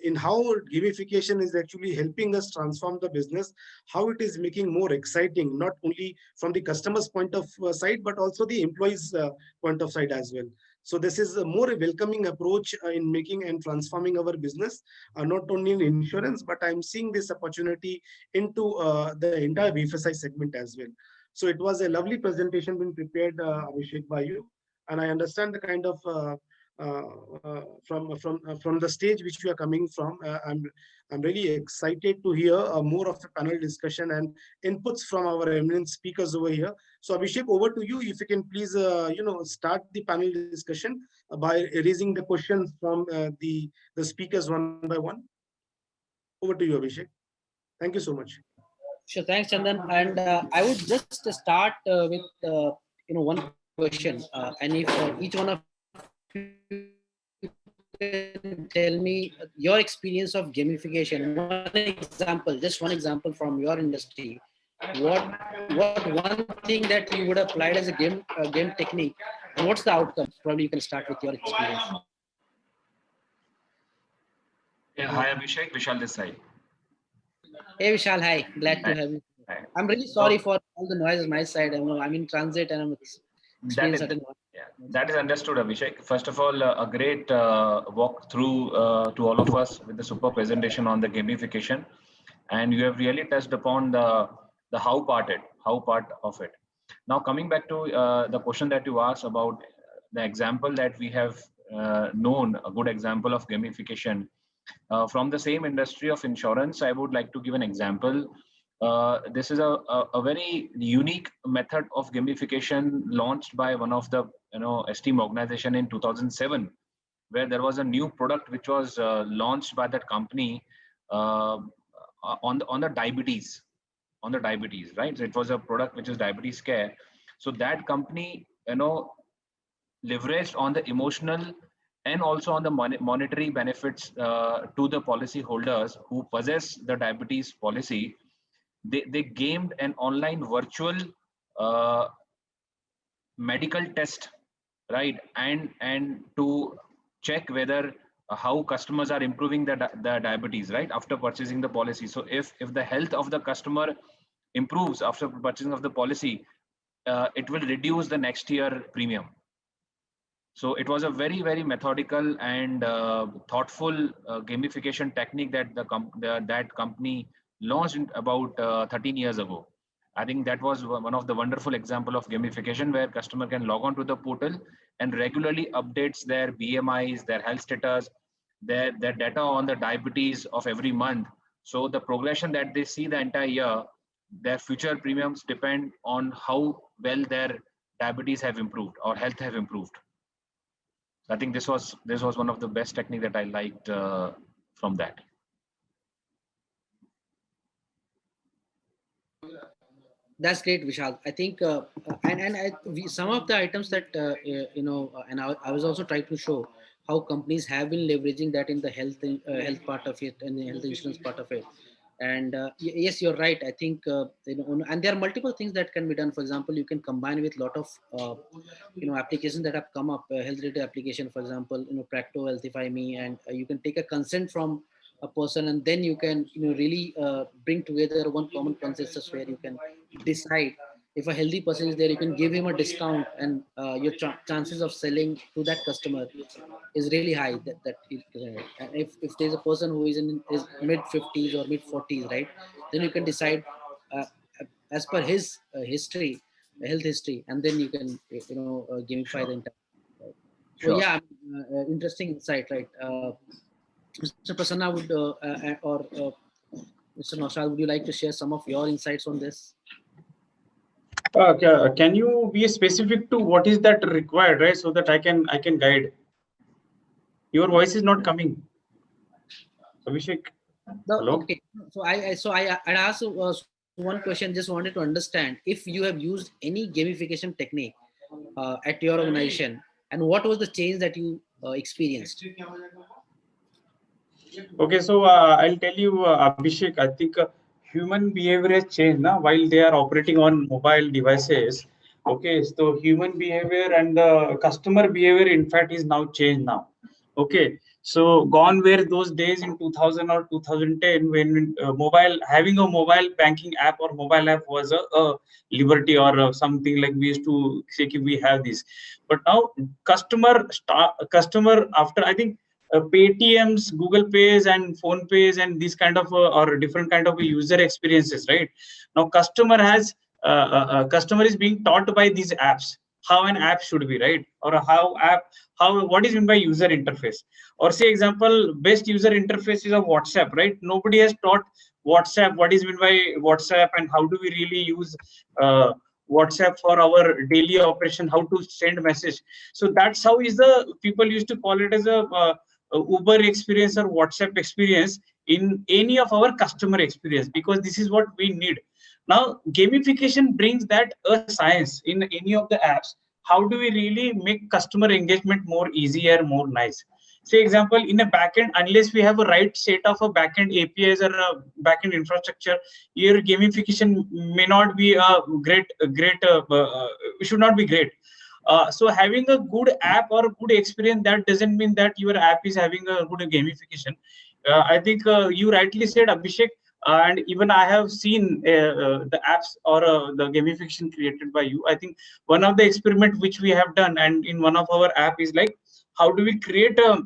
in how gamification is actually helping us transform the business, how it is making more exciting, not only from the customer's point of side, but also the employees point of side as well. So this is a more welcoming approach in making and transforming our business, not only in insurance, but I'm seeing this opportunity into the entire BFSI segment as well. So it was a lovely presentation being prepared, Abhishek, by you, and I understand the kind of from the stage which you are coming from. I'm really excited to hear more of the panel discussion and inputs from our eminent speakers over here. So Abhishek, over to you. If you can please, start the panel discussion by raising the questions from the speakers one by one. Over to you, Abhishek. Thank you so much. Sure, thanks, Chandan. And I would just start with one question, and if each one of you can tell me your experience of gamification, just one example from your industry. What one thing that you would have applied as a game technique, and what's the outcome? Probably you can start with your experience. Yeah, hi Abhishek, Vishal this side. Hey Vishal, hi. Glad to have you. Hi. I'm really sorry for all the noise on my side. I'm in transit and I'm experiencing certain noise. That is understood, Abhishek. First of all, a great walk through to all of us with the super presentation on the gamification, and you have really touched upon the how part of it. Now coming back to the question that you asked about the example that we have known, a good example of gamification from the same industry of insurance. I would like to give an example. This is a very unique method of gamification launched by one of the esteemed organization in 2007, where there was a new product which was launched by that company on the diabetes, right? So it was a product which is diabetes care. So that company leveraged on the emotional and also on the monetary benefits to the policy holders who possess the diabetes policy. They gamed an online virtual medical test, right? And to check whether how customers are improving the diabetes, right, after purchasing the policy. So if the health of the customer improves after purchasing of the policy, it will reduce the next year premium. So it was a very, very methodical and thoughtful gamification technique that that company launched about 13 years ago. I think that was one of the wonderful example of gamification where customer can log on to the portal and regularly updates their BMIs, their health status, their data on the diabetes of every month. So the progression that they see the entire year, their future premiums depend on how well their diabetes have improved or health have improved. I think this was one of the best technique that I liked from that. That's great, Vishal. I think, some of the items that I was also trying to show how companies have been leveraging that in the health part of it and the health insurance part of it. And yes, you're right. I think and there are multiple things that can be done. For example, you can combine with a lot of applications that have come up, health related application, for example, Practo, Healthify Me, and you can take a consent from a person, and then you can really bring together one common consensus where you can decide if a healthy person is there, you can give him a discount, and your chances of selling to that customer is really high. And if there's a person who is in his mid 50s or mid 40s, right, then you can decide uh, as per his history, health history, and then you can gamify the entire. Right? So Sure. yeah, interesting insight, right? Mr. Prasanna or Mr. Naushad, would you like to share some of your insights on this? Can you be specific to what is that required, right? So that I can guide. Your voice is not coming. Abhishek. Hello? Okay. So I asked one question. Just wanted to understand if you have used any gamification technique at your organization, and what was the change that you experienced? Okay, so I'll tell you, Abhishek, I think human behavior has changed now while they are operating on mobile devices. Okay, so human behavior and the customer behavior, in fact, is now changed now. Okay, so gone were those days in 2000 or 2010 when having a mobile banking app or mobile app was a liberty or something like we used to say we have this. But now customer after, I think, Paytms, Google Pays, and Phone Pays, and these kind of or different kind of user experiences, right? Now, customer is being taught by these apps how an app should be, right? Or what is meant by user interface? Or say example, best user interface is of WhatsApp, right? Nobody has taught WhatsApp what is meant by WhatsApp and how do we really use WhatsApp for our daily operation, how to send message. So that's how is the people used to call it as a Uber experience or WhatsApp experience in any of our customer experience, because this is what we need. Now, gamification brings that a science in any of the apps. How do we really make customer engagement more easier, more nice? Say example, in a backend, unless we have a right set of a backend APIs or a backend infrastructure, your gamification may not be a should not be great. So having a good app or a good experience, that doesn't mean that your app is having a good gamification. I think you rightly said, Abhishek, and even I have seen the apps or the gamification created by you. I think one of the experiment which we have done, and in one of our app, is like how do we create a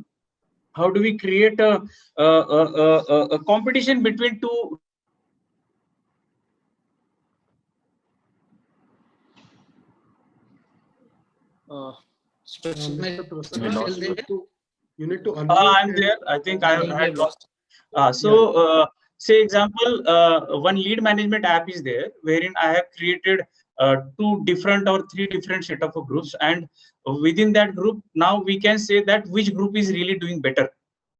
competition between two. You need to I'm there. I think I have lost. Say example, one lead management app is there wherein I have created 2 different or 3 different set of groups, and within that group now we can say that which group is really doing better,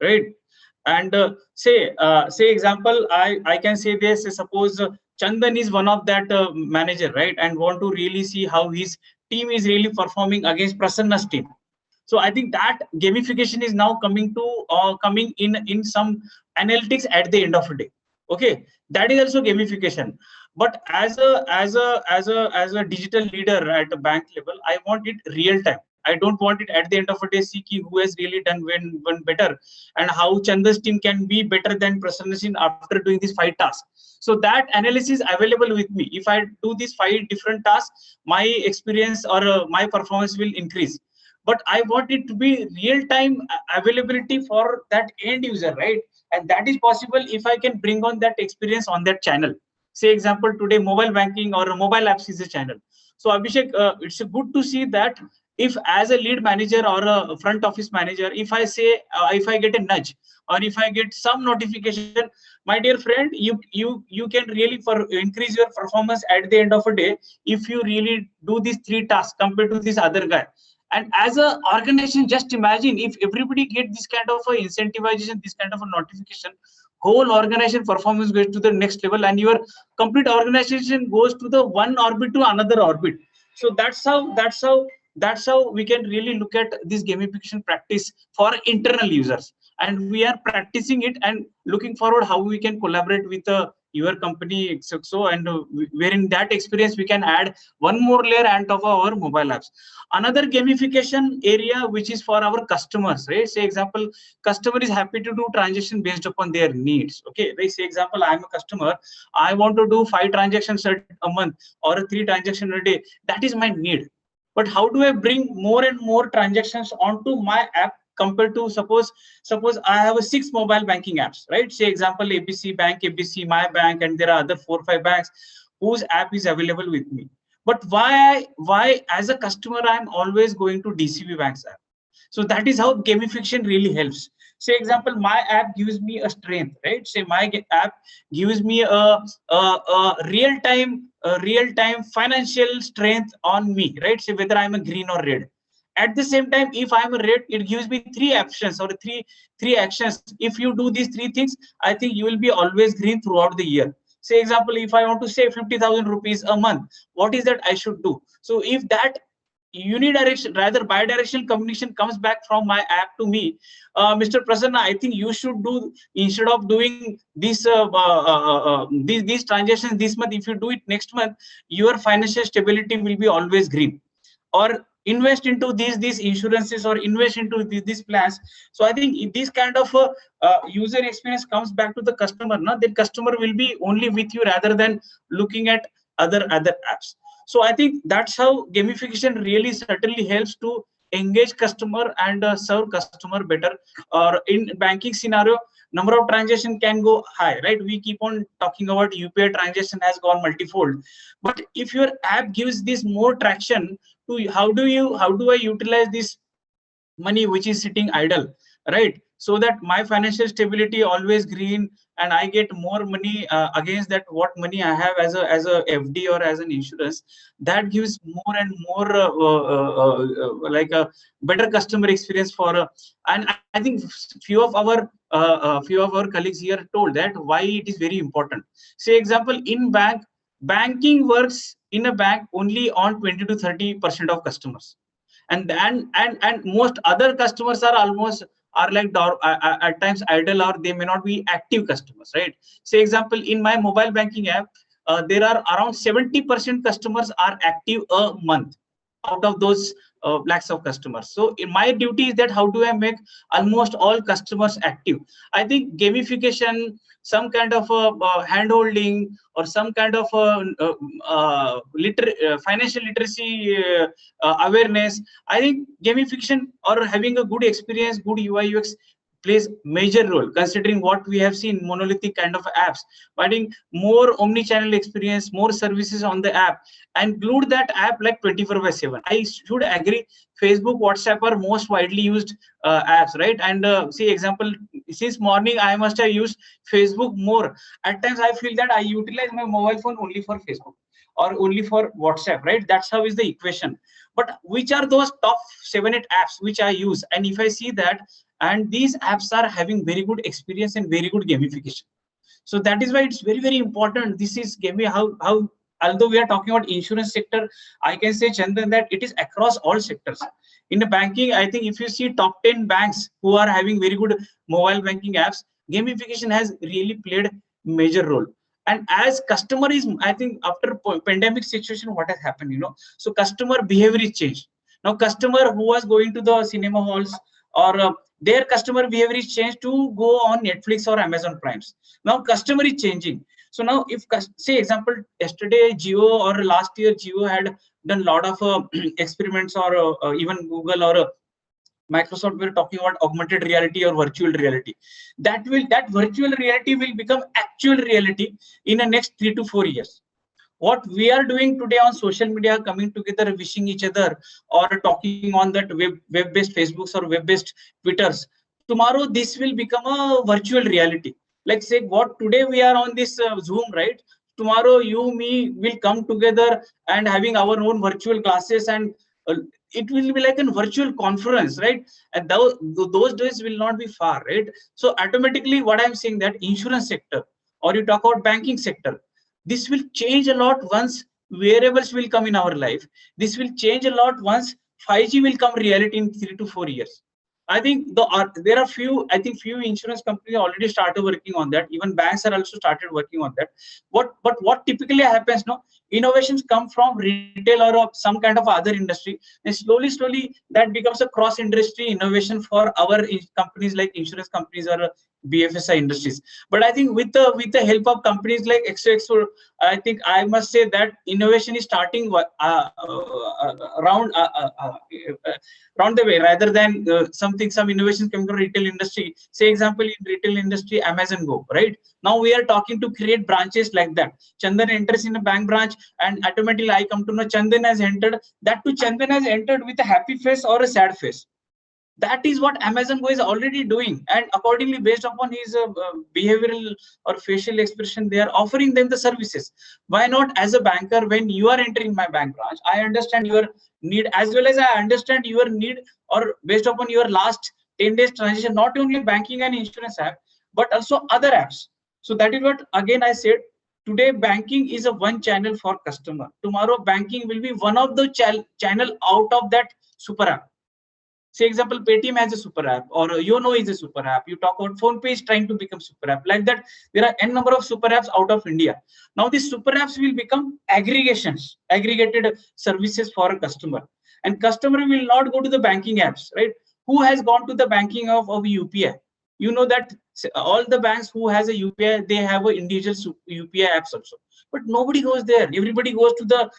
right? And say example, I can say this. Suppose Chandan is one of that manager, right, and want to really see how his team is really performing against Prasanna's team. So I think that gamification is now coming in some analytics at the end of the day. Okay, that is also gamification. But as a digital leader at a bank level, I want it real time. I don't want it at the end of the day, see who has really done when better, and how Chanda's team can be better than Prasanna's team after doing these 5 tasks. So that analysis is available with me. If I do these 5 different tasks, my experience or my performance will increase. but I want it to be real-time availability for that end user, right? And that is possible if I can bring on that experience on that channel. Say example, today mobile banking or mobile apps is a channel. So Abhishek, it's good to see that if as a lead manager or a front office manager, if I say, if I get a nudge or if I get some notification, my dear friend, you can really increase your performance at the end of a day if you really do these 3 tasks compared to this other guy. And as a organization, just imagine if everybody get this kind of a incentivization, this kind of a notification, whole organization performance goes to the next level, and your complete organization goes to the one orbit to another orbit. So that's how we can really look at this gamification practice for internal users, and we are practicing it and looking forward how we can collaborate with your company, so and wherein that experience we can add one more layer on top of our mobile apps. Another gamification area which is for our customers, right? Say example, customer is happy to do transaction based upon their needs. Okay, right? Say example, I am a customer, I want to do 5 transactions a month or 3 transactions a day. That is my need. But how do I bring more and more transactions onto my app compared to suppose I have a 6 mobile banking apps, right? Say example, ABC Bank, ABC My Bank, and there are other 4 or 5 banks whose app is available with me. But why as a customer I'm always going to DCB Bank's app? So that is how gamification really helps. Say example, my app gives me a strength, right? Say my app gives me a real-time financial strength on me, right? Say whether I'm a green or red. At the same time, if I'm a red, it gives me 3 options or three actions. If you do these 3 things, I think you will be always green throughout the year. Say example, if I want to save 50,000 rupees a month, what is that I should do? So if that unidirectional, rather bi-directional communication comes back from my app to me, Mr. Prasanna, I think you should do, instead of doing this these transactions this month, if you do it next month, your financial stability will be always green. Or invest into these insurances, or invest into these plans. So I think if this kind of user experience comes back to the customer, then customer will be only with you rather than looking at other apps. So I think that's how gamification really certainly helps to engage customer and serve customer better. Or in banking scenario, number of transaction can go high, right? We keep on talking about UPI transaction has gone multifold, but if your app gives this more traction to how do I utilize this money which is sitting idle, right? So that my financial stability always green, and I get more money against that what money I have as a FD or as an insurance. That gives more and more like a better customer experience for and I think few of our colleagues here told that why it is very important. Say example, in banking works in a bank only on 20 to 30% of customers, and most other customers are almost like at times idle, or they may not be active customers, right? Say example, in my mobile banking app, there are around 70% customers are active a month out of those lakhs of customers. So in my duty is that how do I make almost all customers active? I think gamification, some kind of hand-holding, or some kind of financial literacy awareness. I think gamification or having a good experience, good UI UX plays major role, considering what we have seen monolithic kind of apps. But I think more omni-channel experience, more services on the app, and glued that app like 24/7. I should agree, Facebook, WhatsApp are most widely used apps, right? And see example, since morning I must have used Facebook more. At times I feel that I utilize my mobile phone only for Facebook or only for WhatsApp, right? That's how is the equation. But which are those top 7-8 apps which I use? And if I see that, and these apps are having very good experience and very good gamification. So that is why it's very, very important. This is how although we are talking about insurance sector, I can say, Chandan, that it is across all sectors. In the banking, I think if you see top 10 banks who are having very good mobile banking apps, gamification has really played major role. And as customer is, I think after pandemic situation, what has happened, so customer behavior is changed. Now customer who was going to the cinema halls, or their customer behavior is changed to go on Netflix or Amazon Primes. Now customer is changing. So now if say example, yesterday Jio or last year Jio had done a lot of experiments, or even Google or Microsoft were talking about augmented reality or virtual reality. That virtual reality will become actual reality in the next 3 to 4 years. What we are doing today on social media, coming together, wishing each other, or talking on that web-based Facebooks or web-based Twitters, tomorrow this will become a virtual reality. Like say what today we are on this Zoom, right? Tomorrow you, me will come together and having our own virtual classes, and it will be like a virtual conference, right? And those days will not be far, right? So automatically what I'm saying, that insurance sector, or you talk about banking sector, this will change a lot once wearables will come in our life. This will change a lot once 5G will come reality in 3 to 4 years. I think there are few insurance companies already started working on that. Even banks are also started working on that. What typically happens now, innovations come from retail or some kind of other industry, and slowly that becomes a cross industry innovation for our companies like insurance companies or BFSI industries. But I think with the help of companies like XOXO, I think I must say that innovation is starting around the way, rather than some innovations coming from retail industry. Say example, in retail industry, Amazon Go, right? Now we are talking to create branches like that. Chandan enters in a bank branch, and automatically I come to know Chandan has entered. That too, Chandan has entered with a happy face or a sad face. That is what Amazon Go is already doing, and accordingly, based upon his behavioral or facial expression, they are offering them the services. Why not, as a banker, when you are entering my bank branch, I understand your need as well as I understand your need, or based upon your last 10 days transaction, not only banking and insurance app, but also other apps. So that is what again I said. Today, banking is a one channel for customer. Tomorrow, banking will be one of the channel out of that super app. Say example, Paytm has a super app, or YONO is a super app. You talk about PhonePe is trying to become super app. Like that, there are n number of super apps out of India. Now these super apps will become aggregations, aggregated services for a customer. And customer will not go to the banking apps, right? Who has gone to the banking of UPI? You know that all the banks who has a UPI, they have an individual UPI apps also. But nobody goes there. Everybody goes to the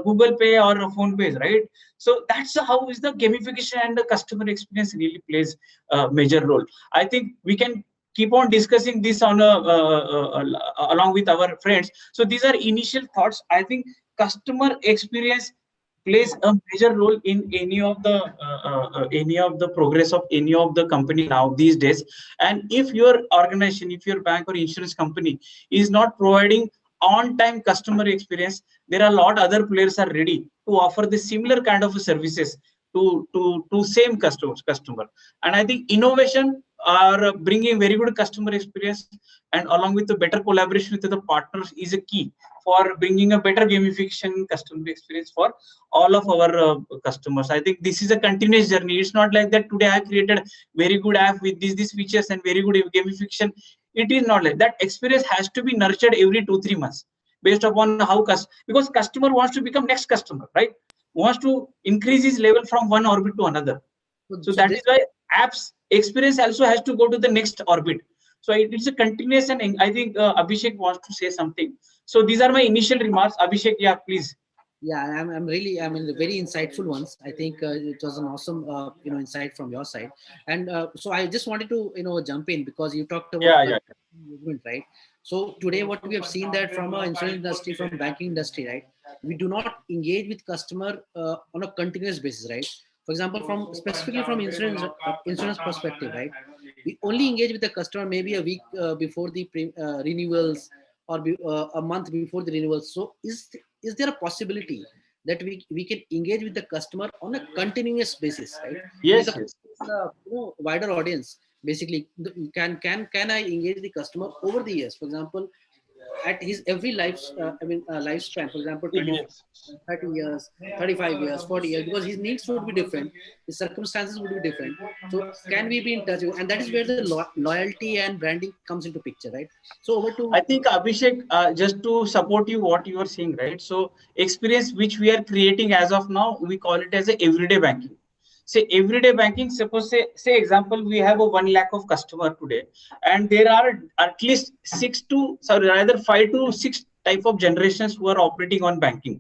Google Pay or PhonePe, right? So that's how is the gamification and the customer experience really plays a major role. I think we can keep on discussing this on along with our friends. So these are initial thoughts. I think customer experience plays a major role in any of the progress of any of the company now these days. And if your organization, if your bank or insurance company is not providing on-time customer experience, there are a lot other players are ready to offer the similar kind of services to same customer. And I think innovation are bringing very good customer experience, and along with the better collaboration with the partners is a key for bringing a better gamification customer experience for all of our customers. I think this is a continuous journey. It's not like that today I created very good app with these features and very good gamification. It is not like that. Experience has to be nurtured every 2-3 months based upon how because customer wants to become next customer, right? Wants to increase his level from one orbit to another. So that is why apps experience also has to go to the next orbit. So it's a continuous, and I think Abhishek wants to say something. So these are my initial remarks. Abhishek, yeah, please. Yeah, I'm really, very insightful ones. I think it was an awesome, insight from your side. And so I just wanted to, jump in because you talked about movement, right? So today, what we have seen that from our insurance industry, from banking industry, right? We do not engage with customer on a continuous basis, right? For example, specifically from insurance perspective, right? We only engage with the customer maybe a week before the renewals, or a month before the renewals. So is there a possibility that we can engage with the customer on a continuous basis, right? Yes. Wider audience. Basically, can I engage the customer over the years? For example, at his every lifespan, for example, 30 years, 35 years, 40 years, because his needs would be different, his circumstances would be different. So can we be in touch with, and that is where the loyalty and branding comes into picture, right? So over to, I think Abhishek, just to support you what you are saying, right? So experience which we are creating as of now, we call it as a everyday banking. Say everyday banking, suppose say example, we have a 1 lakh of customer today, and there are at least 5 to 6 type of generations who are operating on banking.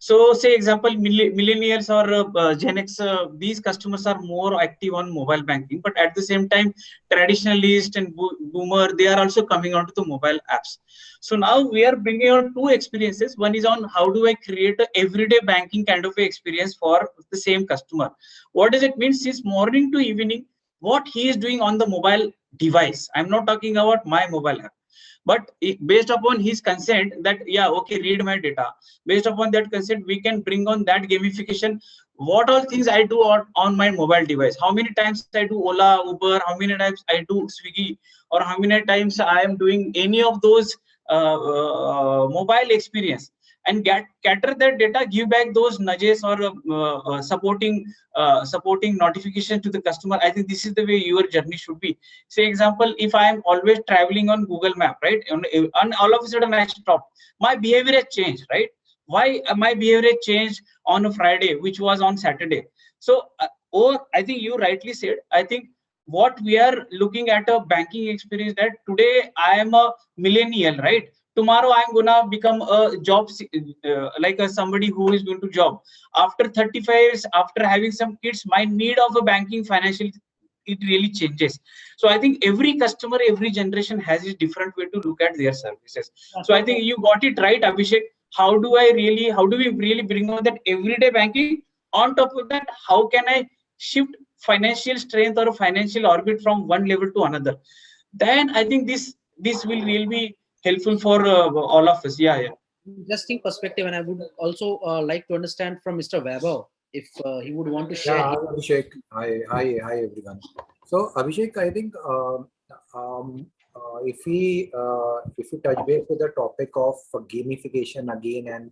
So say example, millennials or Gen X, these customers are more active on mobile banking, but at the same time, traditionalist and boomer, they are also coming onto the mobile apps. So now we are bringing on two experiences. One is on how do I create a everyday banking kind of a experience for the same customer. What does it mean? Since morning to evening, what he is doing on the mobile device. I'm not talking about my mobile app, but based upon his consent that, yeah, okay, read my data. Based upon that consent, we can bring on that gamification. What all things I do on my mobile device, how many times I do Ola, Uber, how many times I do Swiggy, or how many times I am doing any of those mobile experience, and cater that data, give back those nudges or supporting notification to the customer. I think this is the way your journey should be. Say example, if I am always traveling on Google Map, right, and all of a sudden I stop, my behavior has changed, right? Why my behavior changed on a Friday, which was on Saturday? So, or I think you rightly said, I think what we are looking at a banking experience, that today I am a millennial, right? Tomorrow I'm gonna become a job, like somebody who is going to job. After 35 years, after having some kids, my need of a banking financial, it really changes. So I think every customer, every generation has a different way to look at their services. So I think you got it right, Abhishek. How do we really bring on that everyday banking? On top of that, how can I shift financial strength or financial orbit from one level to another? Then I think this will really be helpful for all of us. Yeah. Interesting perspective, and I would also like to understand from Mr. Vaibhav if he would want to share. Yeah, hi, Abhishek. Hi, everyone. So, Abhishek, I think if we touch base with the topic of gamification again, and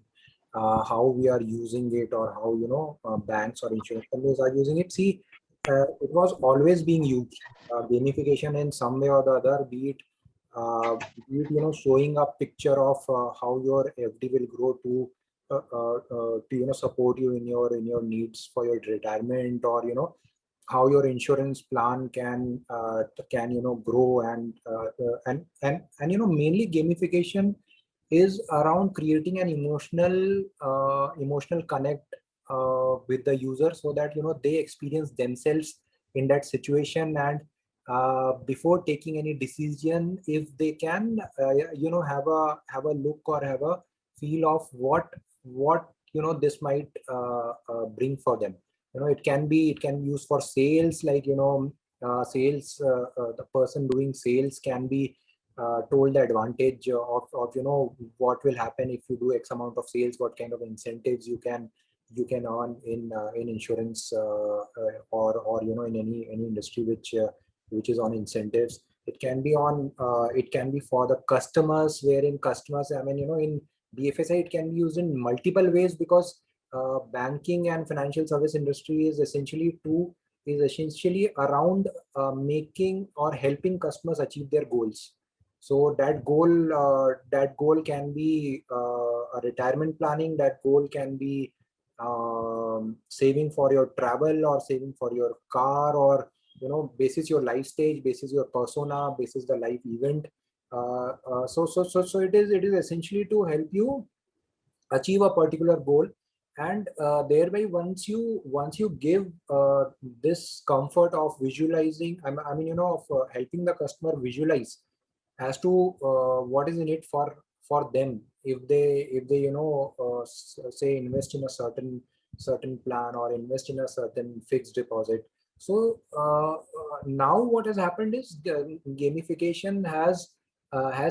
how we are using it, or how banks or insurance companies are using it. See, it was always being used, gamification in some way or the other, be it showing a picture of how your FD will grow to support you in your needs for your retirement, or how your insurance plan can grow, and mainly gamification is around creating an emotional connect with the user, so that they experience themselves in that situation, and before taking any decision, if they can have a look or have a feel of what this might bring for them. It can be used for sales, like sales, the person doing sales can be told the advantage of what will happen if you do X amount of sales, what kind of incentives you can earn in insurance, or in any industry which is on incentives. It can be for the customers, wherein customers, I mean, in BFSI, it can be used in multiple ways, because banking and financial service industry is essentially around making or helping customers achieve their goals. So that goal can be a retirement planning. That goal can be saving for your travel, or saving for your car, or basis your life stage, basis your persona, basis the life event. So it is essentially to help you achieve a particular goal, and thereby once you give this comfort of visualizing, of helping the customer visualize as to what is in it for them, if they say invest in a certain plan, or invest in a certain fixed deposit. So now what has happened is gamification has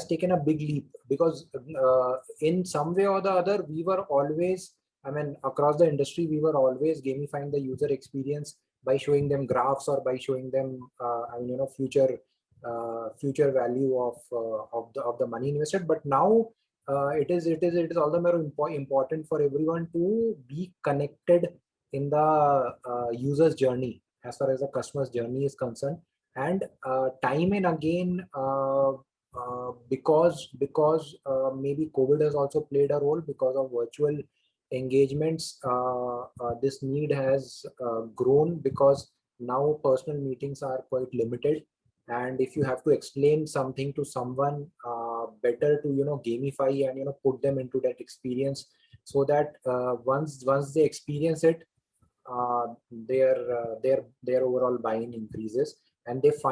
taken a big leap, because in some way or the other, we were always, across the industry, we were always gamifying the user experience by showing them graphs, or by showing them future value of the money invested. But now it is all the more important for everyone to be connected in the user's journey, as far as the customer's journey is concerned. And time and again, because maybe COVID has also played a role, because of virtual engagements, this need has grown, because now personal meetings are quite limited, and if you have to explain something to someone, better to gamify and put them into that experience, so that once they experience it, their overall buy-in increases, and if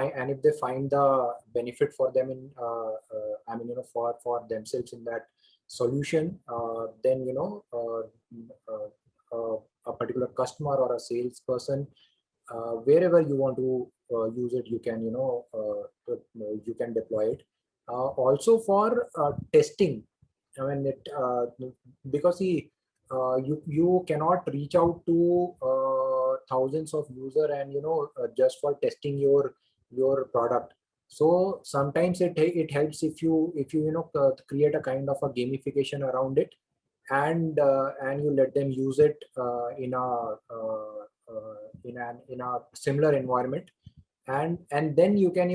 they find the benefit for them in for themselves in that solution, then a particular customer or a salesperson, wherever you want to use it, you can you can deploy it. Also for testing, I mean because you cannot reach out to thousands of users and just for testing your product. So sometimes it helps if you create a kind of a gamification around it, and you let them use it in a similar environment, and then you can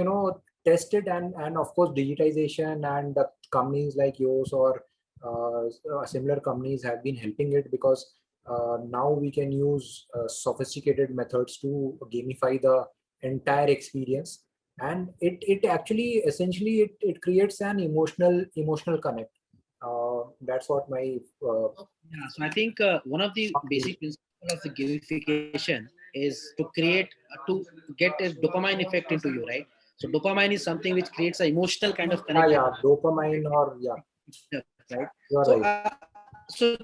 test it, and of course digitization and companies like yours or similar companies have been helping it, because now we can use sophisticated methods to gamify the entire experience, and it actually essentially it creates an emotional connect. That's what my Yeah, so I think one of the basic principles of the gamification is to get a dopamine effect into you, right? So dopamine is something which creates an emotional kind of connection. dopamine, or right? You are So right. so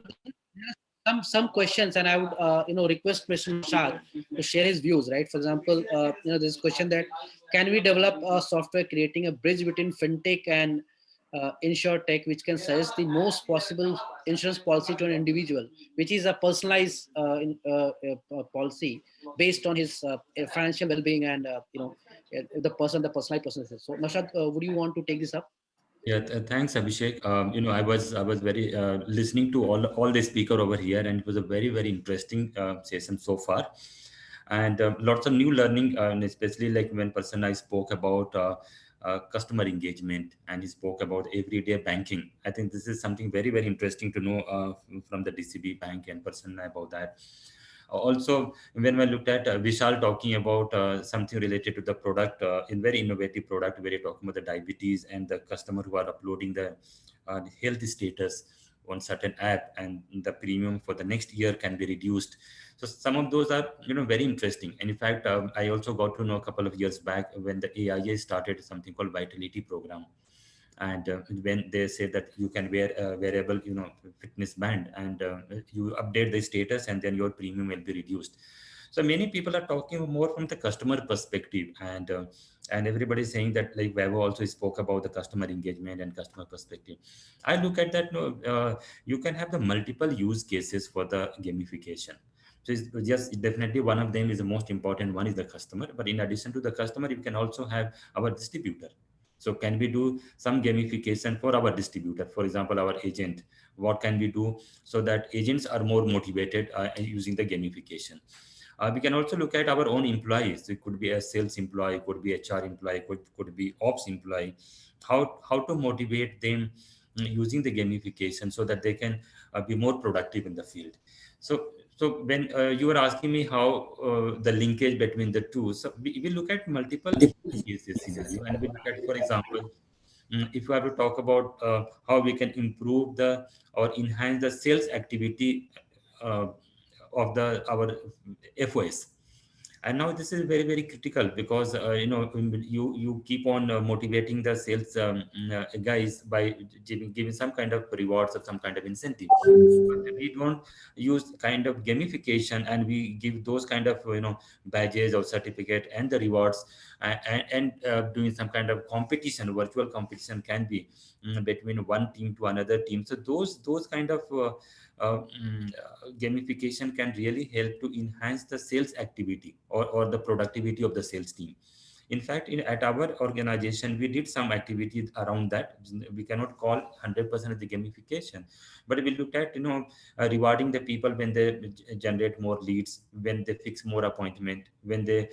some questions, and I would request Mr. Nishad to share his views, right? For example, this question that can we develop a software creating a bridge between fintech and insurtech, which can suggest the most possible insurance policy to an individual, which is a personalized policy based on his financial well-being and the personalized person. So Nishad, would you want to take this up? Yeah, thanks, Abhishek. I was very listening to all the speaker over here, and it was a very interesting session so far, and lots of new learning, and especially like when person I spoke about customer engagement, and he spoke about everyday banking. I think this is something very interesting to know from the DCB Bank and person about that. Also, when I looked at Vishal talking about something related to the product, in very innovative product, where you're talking about the diabetes and the customer who are uploading the health status on certain app, and the premium for the next year can be reduced. So some of those are very interesting. And in fact, I also got to know a couple of years back when the AIA started something called Vitality Program, and when they say that you can wear a wearable fitness band, and you update the status, and then your premium will be reduced. So many people are talking more from the customer perspective, and everybody is saying that, like Vaibhav also spoke about the customer engagement and customer perspective. I look at that, you can have the multiple use cases for the gamification. So it's just definitely one of them is the most important one is the customer, but in addition to the customer, you can also have our distributor. So can we do some gamification for our distributor? For example, our agent, what can we do so that agents are more motivated using the gamification? We can also look at our own employees. It could be a sales employee, could be HR employee, could be ops employee. How to motivate them using the gamification so that they can be more productive in the field. So when you were asking me how the linkage between the two, so we look at multiple cases scenario, and we look at, for example, if we have to talk about how we can improve the or enhance the sales activity uh, of our FOS. And now this is very critical, because you keep on motivating the sales guys by giving some kind of rewards or some kind of incentive. But we don't use kind of gamification, and we give those kind of badges or certificate and the rewards, and doing some kind of competition. Virtual competition can be between one team to another team. So those kind of gamification can really help to enhance the sales activity or the productivity of the sales team. In fact, at our organization, we did some activities around that. We cannot call 100% of the gamification, but we looked at rewarding the people when they generate more leads, when they fix more appointment, when they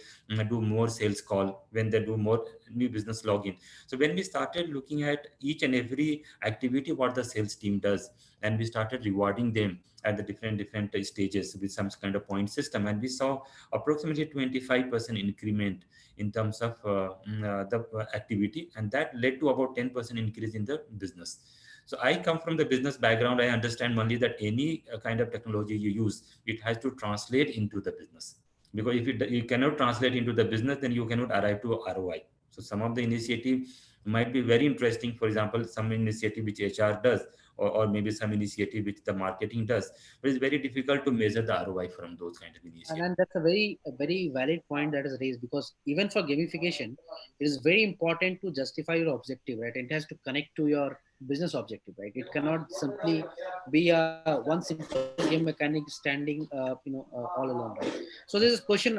do more sales call, when they do more new business login. So when we started looking at each and every activity what the sales team does, and we started rewarding them at the different stages with some kind of point system, and we saw approximately 25% increment in terms of the activity, and that led to about 10% increase in the business. So I come from the business background. I understand only that any kind of technology you use, it has to translate into the business, because if you cannot translate into the business, then you cannot arrive to ROI. So some of the initiative might be very interesting. For example, some initiative which HR does, or maybe some initiative which the marketing does, but it's very difficult to measure the ROI from those kind of initiatives. And that's a very valid point that is raised, because even for gamification, it is very important to justify your objective, right? It has to connect to your business objective, right? It cannot simply be a one simple game mechanic standing, all alone, right? So this is a question,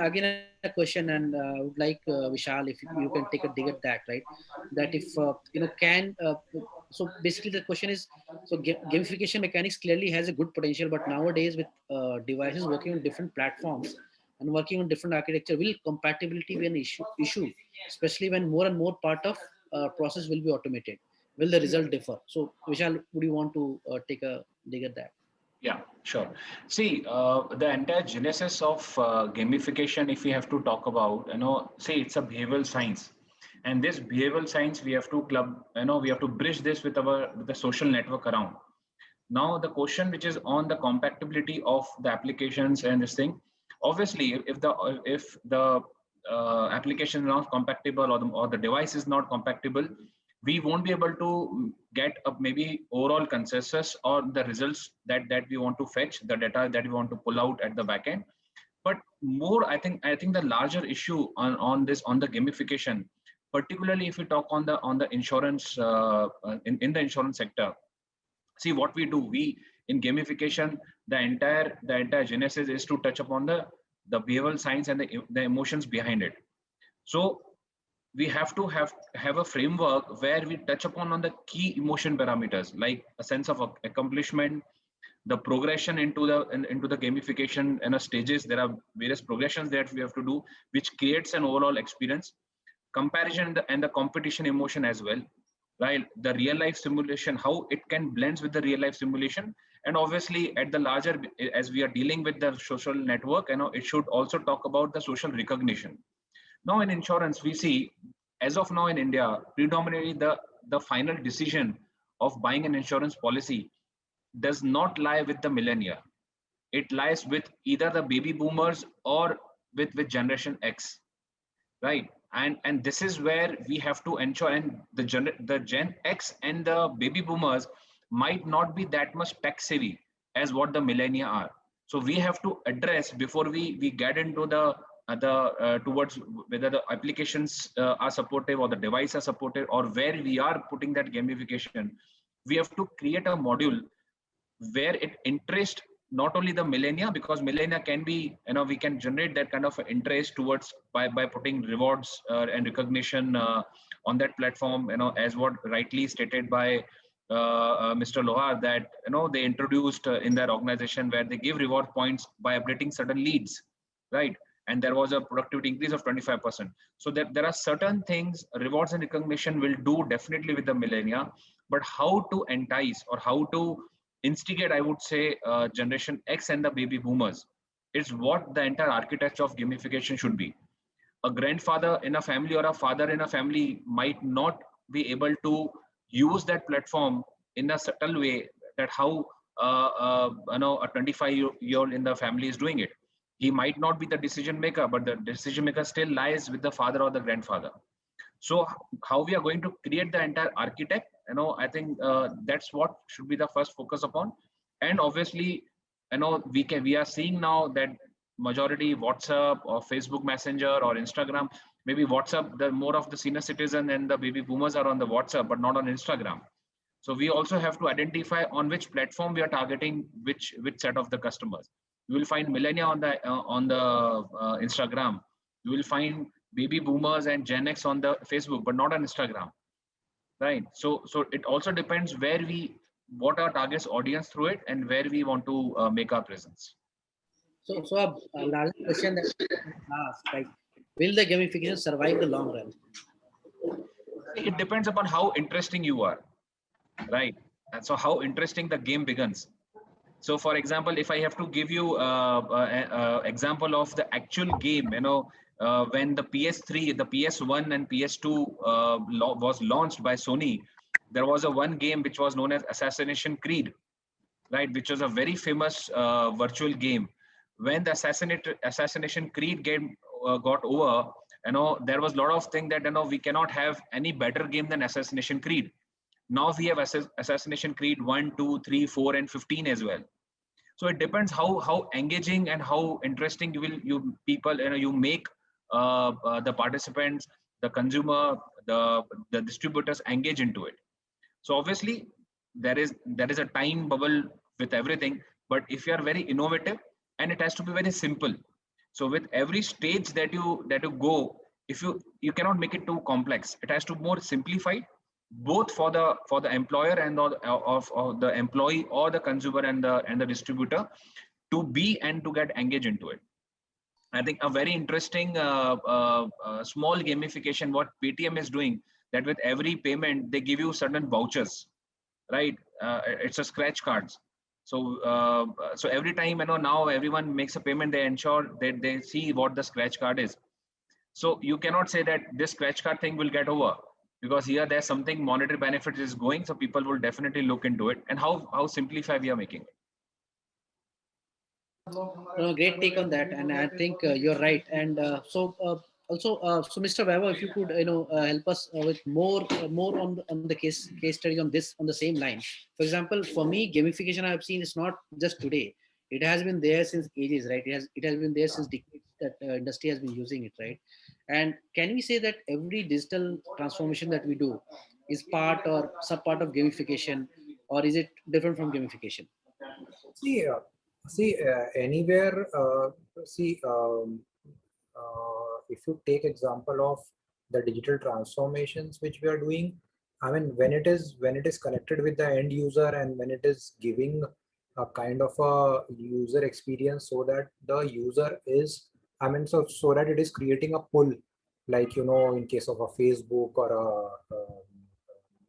and I would like Vishal, if you can take a dig at that, right? That if so basically the question is, so gamification mechanics clearly has a good potential, but nowadays with devices working on different platforms and working on different architecture, will compatibility be an issue, especially when more and more part of process will be automated? Will the result differ? So Vishal, would you want to take a dig at that? Yeah, sure. See, the entire genesis of gamification, if we have to talk about, say it's a behavioral science. And this behavioral science, we have to we have to bridge this with the social network around. Now, the question which is on the compatibility of the applications and this thing, obviously, if the application is not compatible, or the device is not compatible, we won't be able to get a maybe overall consensus or the results that we want to fetch, the data that we want to pull out at the back end. But more, I think the larger issue on the gamification, particularly if we talk on the insurance in the insurance sector. See, what we do, we in gamification, the entire genesis is to touch upon the behavioral science and the emotions behind it. So we have to have a framework where we touch upon on the key emotion parameters, like a sense of accomplishment, the progression into the gamification and stages. There are various progressions that we have to do, which creates an overall experience, comparison and the competition emotion as well, right? The real life simulation, how it can blends with the real life simulation, and obviously at the larger, as we are dealing with the social network, it should also talk about the social recognition. Now in insurance, we see as of now in India, predominantly the final decision of buying an insurance policy does not lie with the millennia. It lies with either the baby boomers or with Generation X, right? And this is where we have to ensure, and the Gen X and the baby boomers might not be that much tech savvy as what the millennia are. So we have to address, before we get into towards whether the applications are supportive or the device are supportive, or where we are putting that gamification, we have to create a module where it interests not only the millennia, because millennia can be, we can generate that kind of interest towards by putting rewards and recognition on that platform, as what rightly stated by Mr. Lohar, that they introduced in their organization, where they give reward points by updating certain leads, right? And there was a productivity increase of 25%. So there are certain things, rewards and recognition will do definitely with the millennia, but how to entice or how to instigate, I would say, Generation X and the baby boomers, is what the entire architecture of gamification should be. A grandfather in a family or a father in a family might not be able to use that platform in a subtle way, that how a 25-year-old in the family is doing it. He might not be the decision maker, but the decision maker still lies with the father or the grandfather. So how we are going to create the entire architect, I think that's what should be the first focus upon. And obviously, we are seeing now that majority WhatsApp or Facebook Messenger or Instagram, maybe WhatsApp, the more of the senior citizen and the baby boomers are on the WhatsApp, but not on Instagram. So we also have to identify on which platform we are targeting which set of the customers. You will find millennia on the Instagram. You will find baby boomers and Gen X on the Facebook, but not on Instagram, right? So it also depends what our target audience through it, and where we want to make our presence. So a larger question that I ask, like, will the gamification survive the long run? It depends upon how interesting you are, right? And so how interesting the game begins. So for example, if I have to give you example of the actual game, when the PS3, the PS1 and PS2 was launched by Sony, there was a one game which was known as Assassination Creed, right? Which was a very famous virtual game. When the Assassination Creed game got over, there was a lot of things that, we cannot have any better game than Assassination Creed. Now we have Assassination Creed 1, 2, 3, 4, and 15 as well. So it depends how engaging and how interesting you make the participants, the consumer, the distributors engage into it. So obviously there is a time bubble with everything, but if you are very innovative, and it has to be very simple. So with every stage that you go, if you cannot make it too complex, it has to be more simplified, both for the employer and of the employee or the consumer and the distributor to be and to get engaged into it. I think a very interesting small gamification what Paytm is doing, that with every payment they give you certain vouchers, right? It's a scratch cards. So so every time now everyone makes a payment, they ensure that they see what the scratch card is. So you cannot say that this scratch card thing will get over, because here there's something monetary benefit is going, so people will definitely look into it, and how simplified we are making it. Great take on that, and I think you're right. And so Mr. Vaibhav, if you could help us with more on the case study on the same line. For example, for me, gamification I have seen is not just today. It has been there since ages, right? It has been there since decades that industry has been using it, right? And can we say that every digital transformation that we do is part or sub part of gamification, or is it different from gamification? Anywhere. If you take example of the digital transformations which we are doing, I mean, when it is connected with the end user and when it is giving a kind of a user experience, so that the user is, I mean, so that it is creating a pull, like in case of a Facebook or a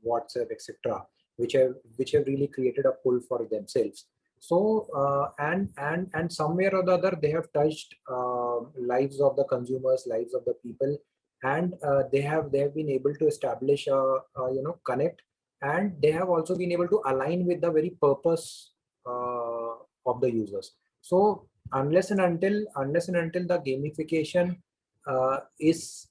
WhatsApp, etc., which have really created a pull for themselves. So and somewhere or the other they have touched lives of the consumers, lives of the people, and they have been able to establish a connect, and they have also been able to align with the very purpose of the users. So unless and until the gamification is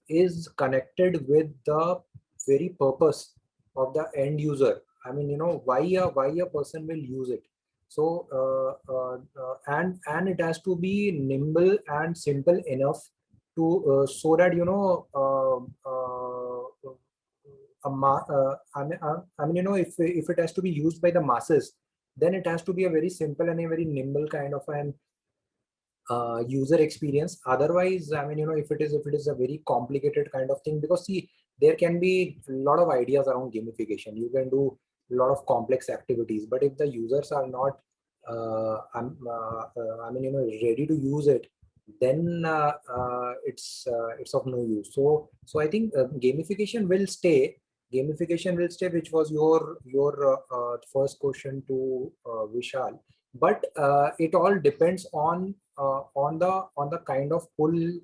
connected with the very purpose of the end user, I mean, why a person will use it. So and it has to be nimble and simple enough to so that I mean, if it has to be used by the masses, then it has to be a very simple and a very nimble kind of an user experience. Otherwise, I mean, if it is a very complicated kind of thing, because see, there can be a lot of ideas around gamification. You can do a lot of complex activities, but if the users are not I mean, ready to use it, then it's of no use. So I think gamification will stay, which was your first question to Vishal. But it all depends on the kind of pull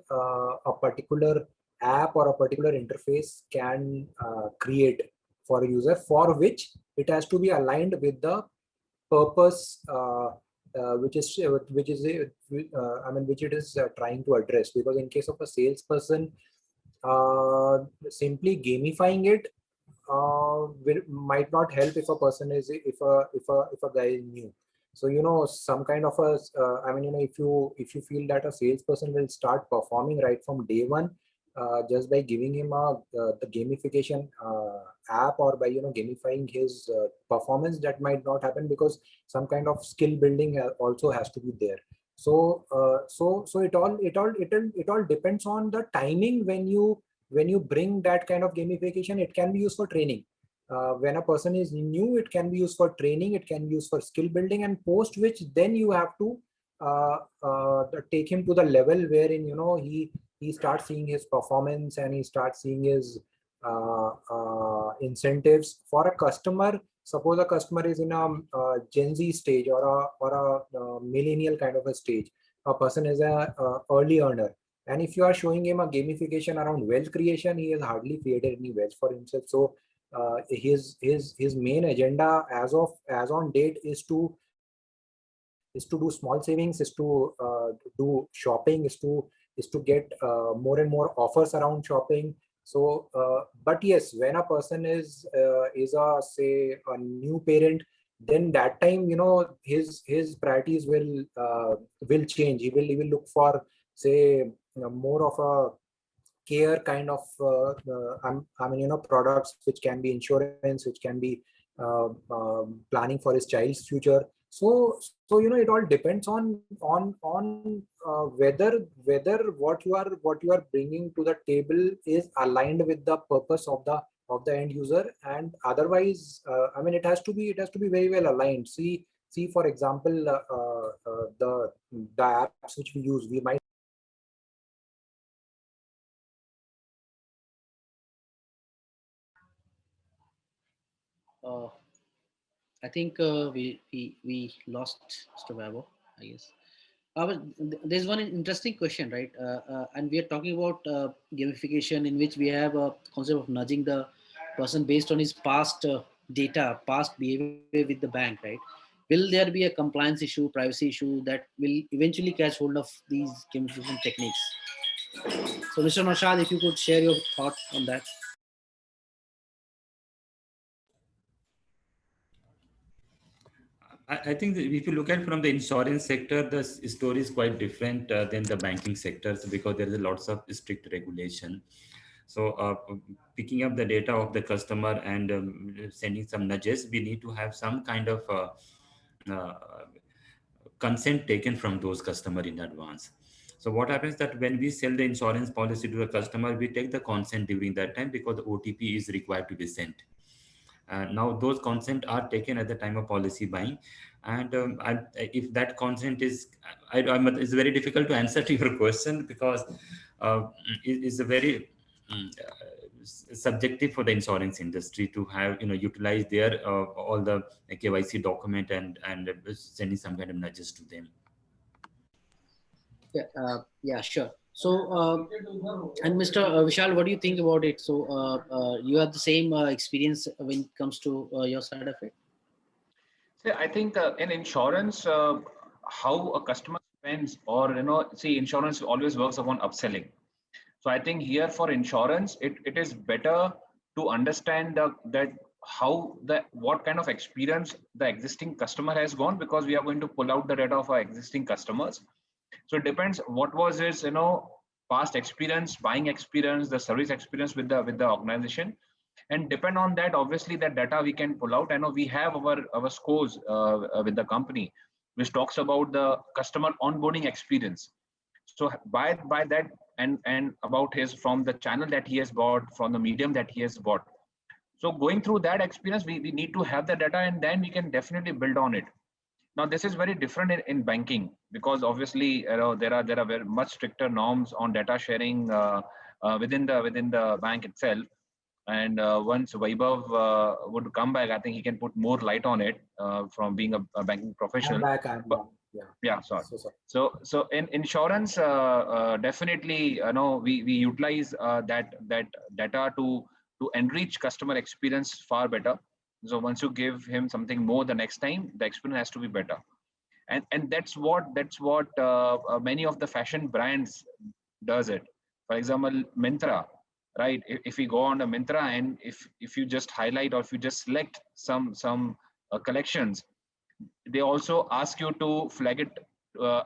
a particular app or a particular interface can create for a user, for which it has to be aligned with the purpose which it is trying to address. Because in case of a salesperson, simply gamifying it might not help if a person is if a guy is new. So some kind of a I mean, if you feel that a salesperson will start performing right from day one, just by giving him the gamification app, or by gamifying his performance, that might not happen, because some kind of skill building also has to be there. So it all depends on the timing. When you bring that kind of gamification, it can be used for training. When a person is new, it can be used for training, it can be used for skill building, and post which then you have to take him to the level wherein he starts seeing his performance and he starts seeing his incentives. For a customer, suppose a customer is in a Gen Z stage or a millennial kind of a stage. A person is a early earner, and if you are showing him a gamification around wealth creation, he has hardly created any wealth for himself. So his main agenda as on date is to do small savings, is to do shopping, is to get more and more offers around shopping. So but yes, when a person is a, say, a new parent, then that time, you know, his priorities will change. He will look for, say, you know, more of a care kind of I mean, you know, products which can be insurance, which can be planning for his child's future. So you know, it all depends on whether what you are bringing to the table is aligned with the purpose of the end user. And otherwise, I mean, it has to be very well aligned. See, for example, the apps which we use, we might I think we lost Mr. Vaibhav, I guess. But there's one interesting question, right? And we are talking about gamification, in which we have a concept of nudging the person based on his past data, past behavior with the bank, right? Will there be a compliance issue, privacy issue that will eventually catch hold of these gamification techniques? So, Mr. Naushad, if you could share your thought on that. I think that if you look at from the insurance sector, the story is quite different than the banking sectors, because there is lots of strict regulation. So picking up the data of the customer and sending some nudges, we need to have some kind of consent taken from those customer in advance. So what happens that when we sell the insurance policy to the customer, we take the consent during that time, because the OTP is required to be sent. Now those consent are taken at the time of policy buying, and if that consent is, it's very difficult to answer to your question, because it's a very subjective for the insurance industry to have, you know, utilize their all the KYC document and sending some kind of nudges to them. Yeah, sure. So, and Mr. Vishal, what do you think about it? So, you have the same experience when it comes to your side of it? See, I think in insurance, how a customer spends, or, you know, see, insurance always works upon upselling. So I think here for insurance, it is better to understand what kind of experience the existing customer has gone, because we are going to pull out the data of our existing customers. So it depends what was his, you know, past experience, buying experience, the service experience with the organization, and depend on that, obviously that data we can pull out. I know we have our scores with the company, which talks about the customer onboarding experience. So by that, and about his, from the channel that he has bought, from the medium that he has bought. So going through that experience, we need to have the data, and then we can definitely build on it. Now this is very different in banking, because obviously, you know, there are very much stricter norms on data sharing within the bank itself. And once Vaibhav would come back, I think he can put more light on it from being a banking professional. I'm back. Yeah, sorry. So in insurance, definitely, you know, we utilize that data to enrich customer experience far better. So once you give him something more the next time, the experience has to be better. And that's what many of the fashion brands does it. For example, Myntra, right? If we go on the Myntra, and if you just highlight, or if you just select some collections, they also ask you to flag it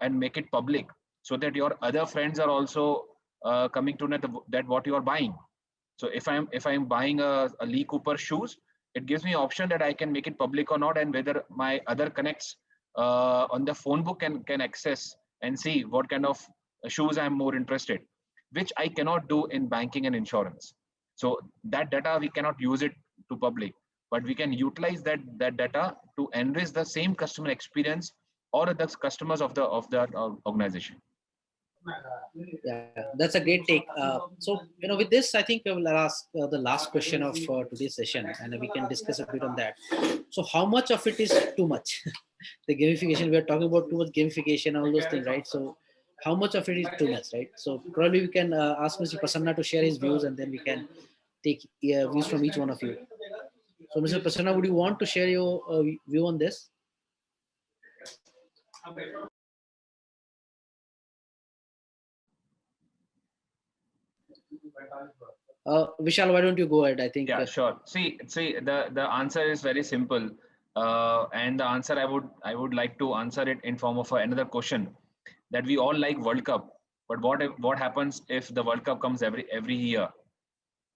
and make it public, so that your other friends are also coming to know that what you are buying. So if I'm buying a Lee Cooper shoes, it gives me option that I can make it public or not, and whether my other connects on the phone book can access and see what kind of shoes I'm more interested, which I cannot do in banking and insurance. So that data, we cannot use it to public, but we can utilize that data to enrich the same customer experience or the customers of the organization. Yeah, that's a great take. So, with this, I think I will ask the last question of today's session, and we can discuss a bit on that. So, how much of it is too much? The gamification, we are talking about too much gamification, all those things, right? So, how much of it is too much, right? So, probably we can ask Mr. Prasanna to share his views, and then we can take views from each one of you. So, Mr. Prasanna, would you want to share your view on this? Vishal, why don't you go ahead? I think. Yeah, sure. See, the answer is very simple, and the answer I would like to answer it in form of another question, that we all like World Cup, but what happens if the World Cup comes every year,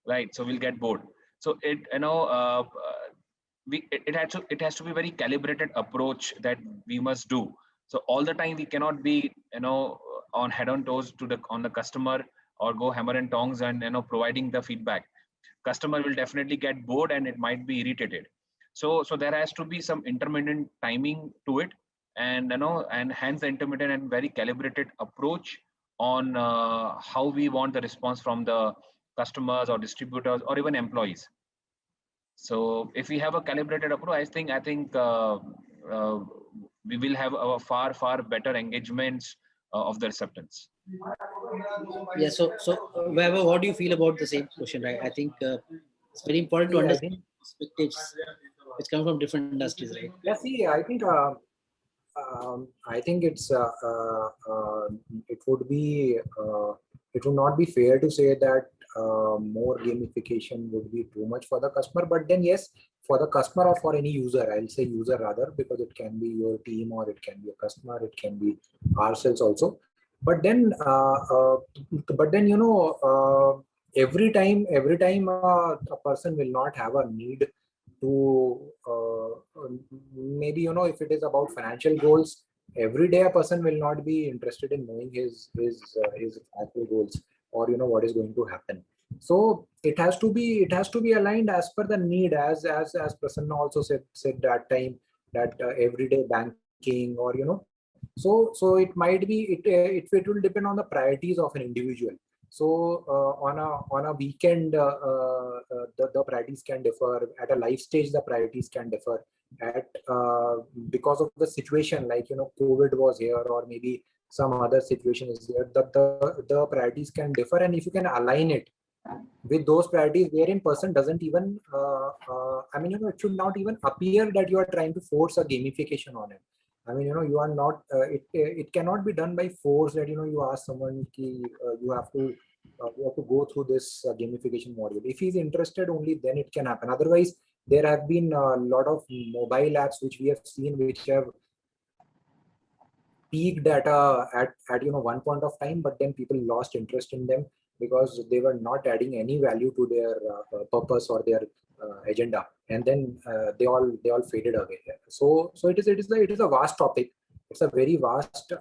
right? So we'll get bored. So it has to be very calibrated approach that we must do. So all the time we cannot be on head on toes on the customer, or go hammer and tongs and providing the feedback. Customer will definitely get bored and it might be irritated. So there has to be some intermittent timing to it, and and hence the intermittent and very calibrated approach on how we want the response from the customers or distributors or even employees. So if we have a calibrated approach, I think we will have a far better engagements of the acceptance. Yeah. So Vaibhav, what do you feel about the same question? Right. I think it's very important to understand perspectives which come from different industries, right? Yeah. See, I think it's it would not be fair to say that more gamification would be too much for the customer. But then yes, for the customer or for any user, I'll say user rather, because it can be your team or it can be a customer, it can be ourselves also. But then every time a person will not have a need to maybe if it is about financial goals, every day a person will not be interested in knowing his financial goals, or what is going to happen. So it has to be aligned as per the need, as Prasanna also said that time, that everyday banking, or so it might be it will depend on the priorities of an individual. So on a weekend, the priorities can differ. At a life stage, the priorities can differ. At because of the situation, like COVID was here, or maybe some other situation is there, the priorities can differ. And if you can align it with those priorities, wherein person doesn't even it should not even appear that you are trying to force a gamification on it. I mean, you are not. It cannot be done by force, that you ask someone you have to go through this gamification module. If he's interested, only then it can happen. Otherwise, there have been a lot of mobile apps which we have seen, which have peaked at one point of time, but then people lost interest in them because they were not adding any value to their purpose or their agenda, and then they all faded away. So it is a vast topic. It's a very vast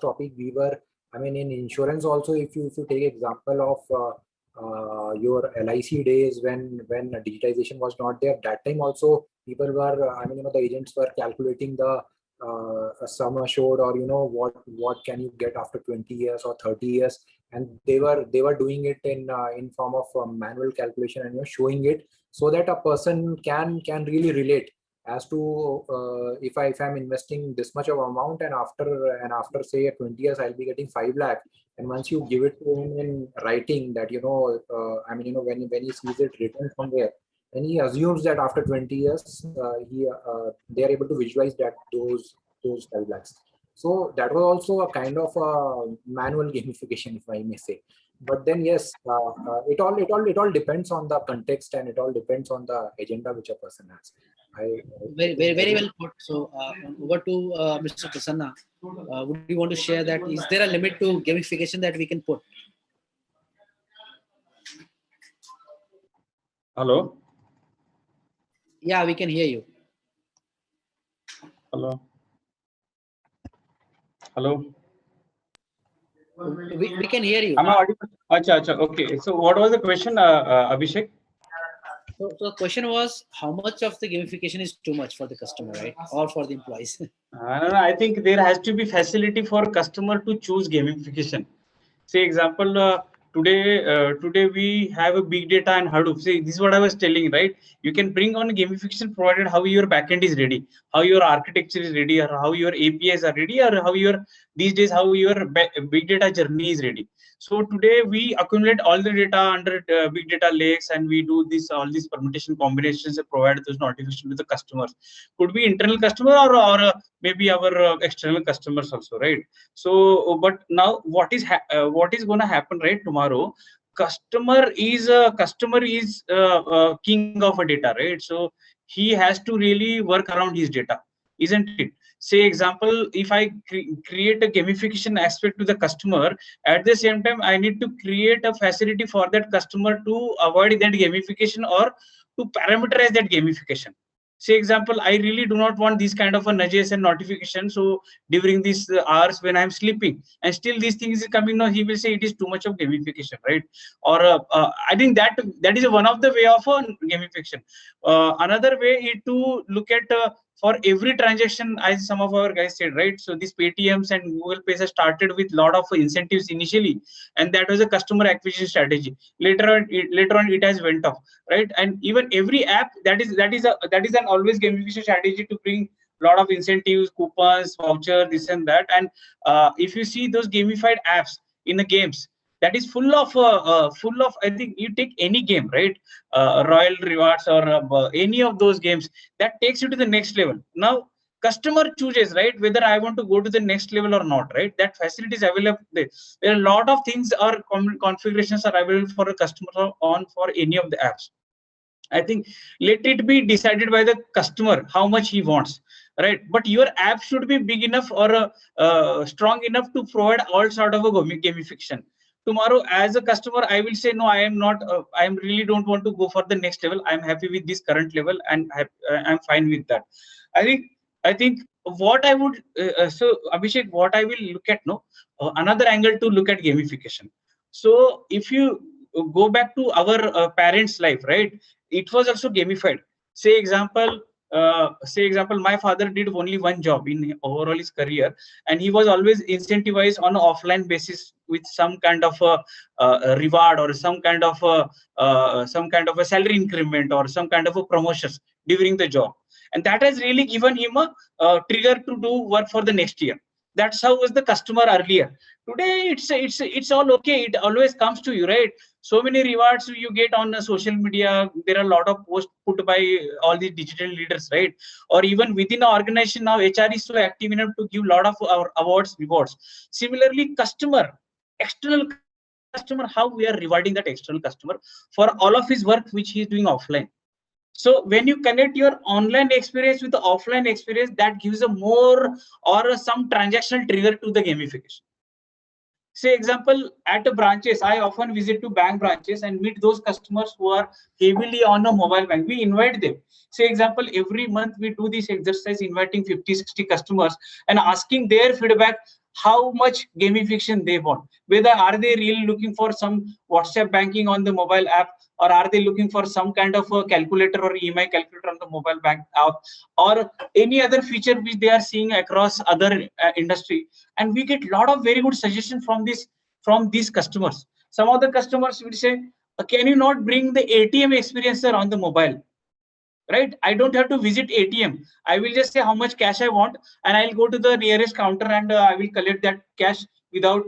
topic. In insurance also, if you take example of your LIC days, when digitization was not there, that time also people were the agents were calculating the sum assured, or what can you get after 20 years or 30 years, and they were doing it in form of manual calculation, and showing it so that a person can really relate as to if I'm investing this much of amount, and after say 20 years I'll be getting 5 lakh. And once you give it to him in writing, that when he sees it written somewhere, and he assumes that after 20 years they are able to visualize that those 5 lakhs. So that was also a kind of a manual gamification, if I may say. But then yes, it all depends on the context, and it all depends on the agenda which a person has. Very well put. So over to Mr. Prasanna. Would you want to share that? Is there a limit to gamification that we can put? Hello. Yeah, we can hear you. Hello. We can hear you. Am I audible? Acha. Okay. So what was the question, Abhishek? So the question was, how much of the gamification is too much for the customer, right, or for the employees? I think there has to be facility for customer to choose gamification. Say example, today we have a big data and Hadoop. See, this is what I was telling, right? You can bring on gamification provided how your backend is ready, how your architecture is ready, or how your APIs are ready, or how your these days how your big data journey is ready. So today we accumulate all the data under big data lakes, and we do this all these permutation combinations and provide those notifications to the customers. Could be internal customer or maybe our external customers also, right? So, but now what is going to happen, right? Tomorrow, customer is king of a data, right? So he has to really work around his data, isn't it? Say example, if I create a gamification aspect to the customer, at the same time I need to create a facility for that customer to avoid that gamification or to parameterize that gamification. Say example, I really do not want these kind of a nudges and notifications. So during these hours when I'm sleeping, and still these things is coming now, he will say it is too much of gamification, right? Or I think that is one of the way of gamification. Another way is to look at for every transaction, as some of our guys said, right? So these Paytms and Google Pays have started with a lot of incentives initially, and that was a customer acquisition strategy. Later on it has went off, right? And even every app that is an always gamification strategy to bring a lot of incentives, coupons, voucher, this and that. And if you see those gamified apps in the games, that is full of I think you take any game, right? Royal Rewards or any of those games, that takes you to the next level. Now customer chooses, right, whether I want to go to the next level or not, right? That facility is available there. There are a lot of things or configurations are available for a customer on for any of the apps. I think let it be decided by the customer how much he wants, right? But your app should be big enough or strong enough to provide all sort of a gamification. Tomorrow, as a customer, I will say no, I am not. I really don't want to go for the next level. I'm happy with this current level, and I'm fine with that. I think what I would so Abhishek, what I will look at another angle to look at gamification. So if you go back to our parents' life, right? It was also gamified. Say example, my father did only one job in overall his career, and he was always incentivized on an offline basis with some kind of a reward or some kind of a salary increment or some kind of a promotions during the job, and that has really given him a trigger to do work for the next year. That's how was the customer earlier. Today it's all okay. It always comes to you, right? So many rewards you get on social media. There are a lot of posts put by all the digital leaders, right? Or even within the organization now, HR is so active enough to give a lot of our awards, rewards. Similarly, external customer, how we are rewarding that external customer for all of his work which he is doing offline. So when you connect your online experience with the offline experience, that gives a more or some transactional trigger to the gamification. Say example, at a branches, I often visit to bank branches and meet those customers who are heavily on a mobile bank. We invite them. Say example, every month we do this exercise, inviting 50-60 customers and asking their feedback, how much gamification they want. Whether are they really looking for some WhatsApp banking on the mobile app, or are they looking for some kind of a calculator or EMI calculator on the mobile bank app, or any other feature which they are seeing across other industry. And we get a lot of very good suggestions from these customers. Some of the customers will say, can you not bring the ATM experiencer on the mobile? Right? I don't have to visit ATM. I will just say how much cash I want, and I'll go to the nearest counter and I will collect that cash without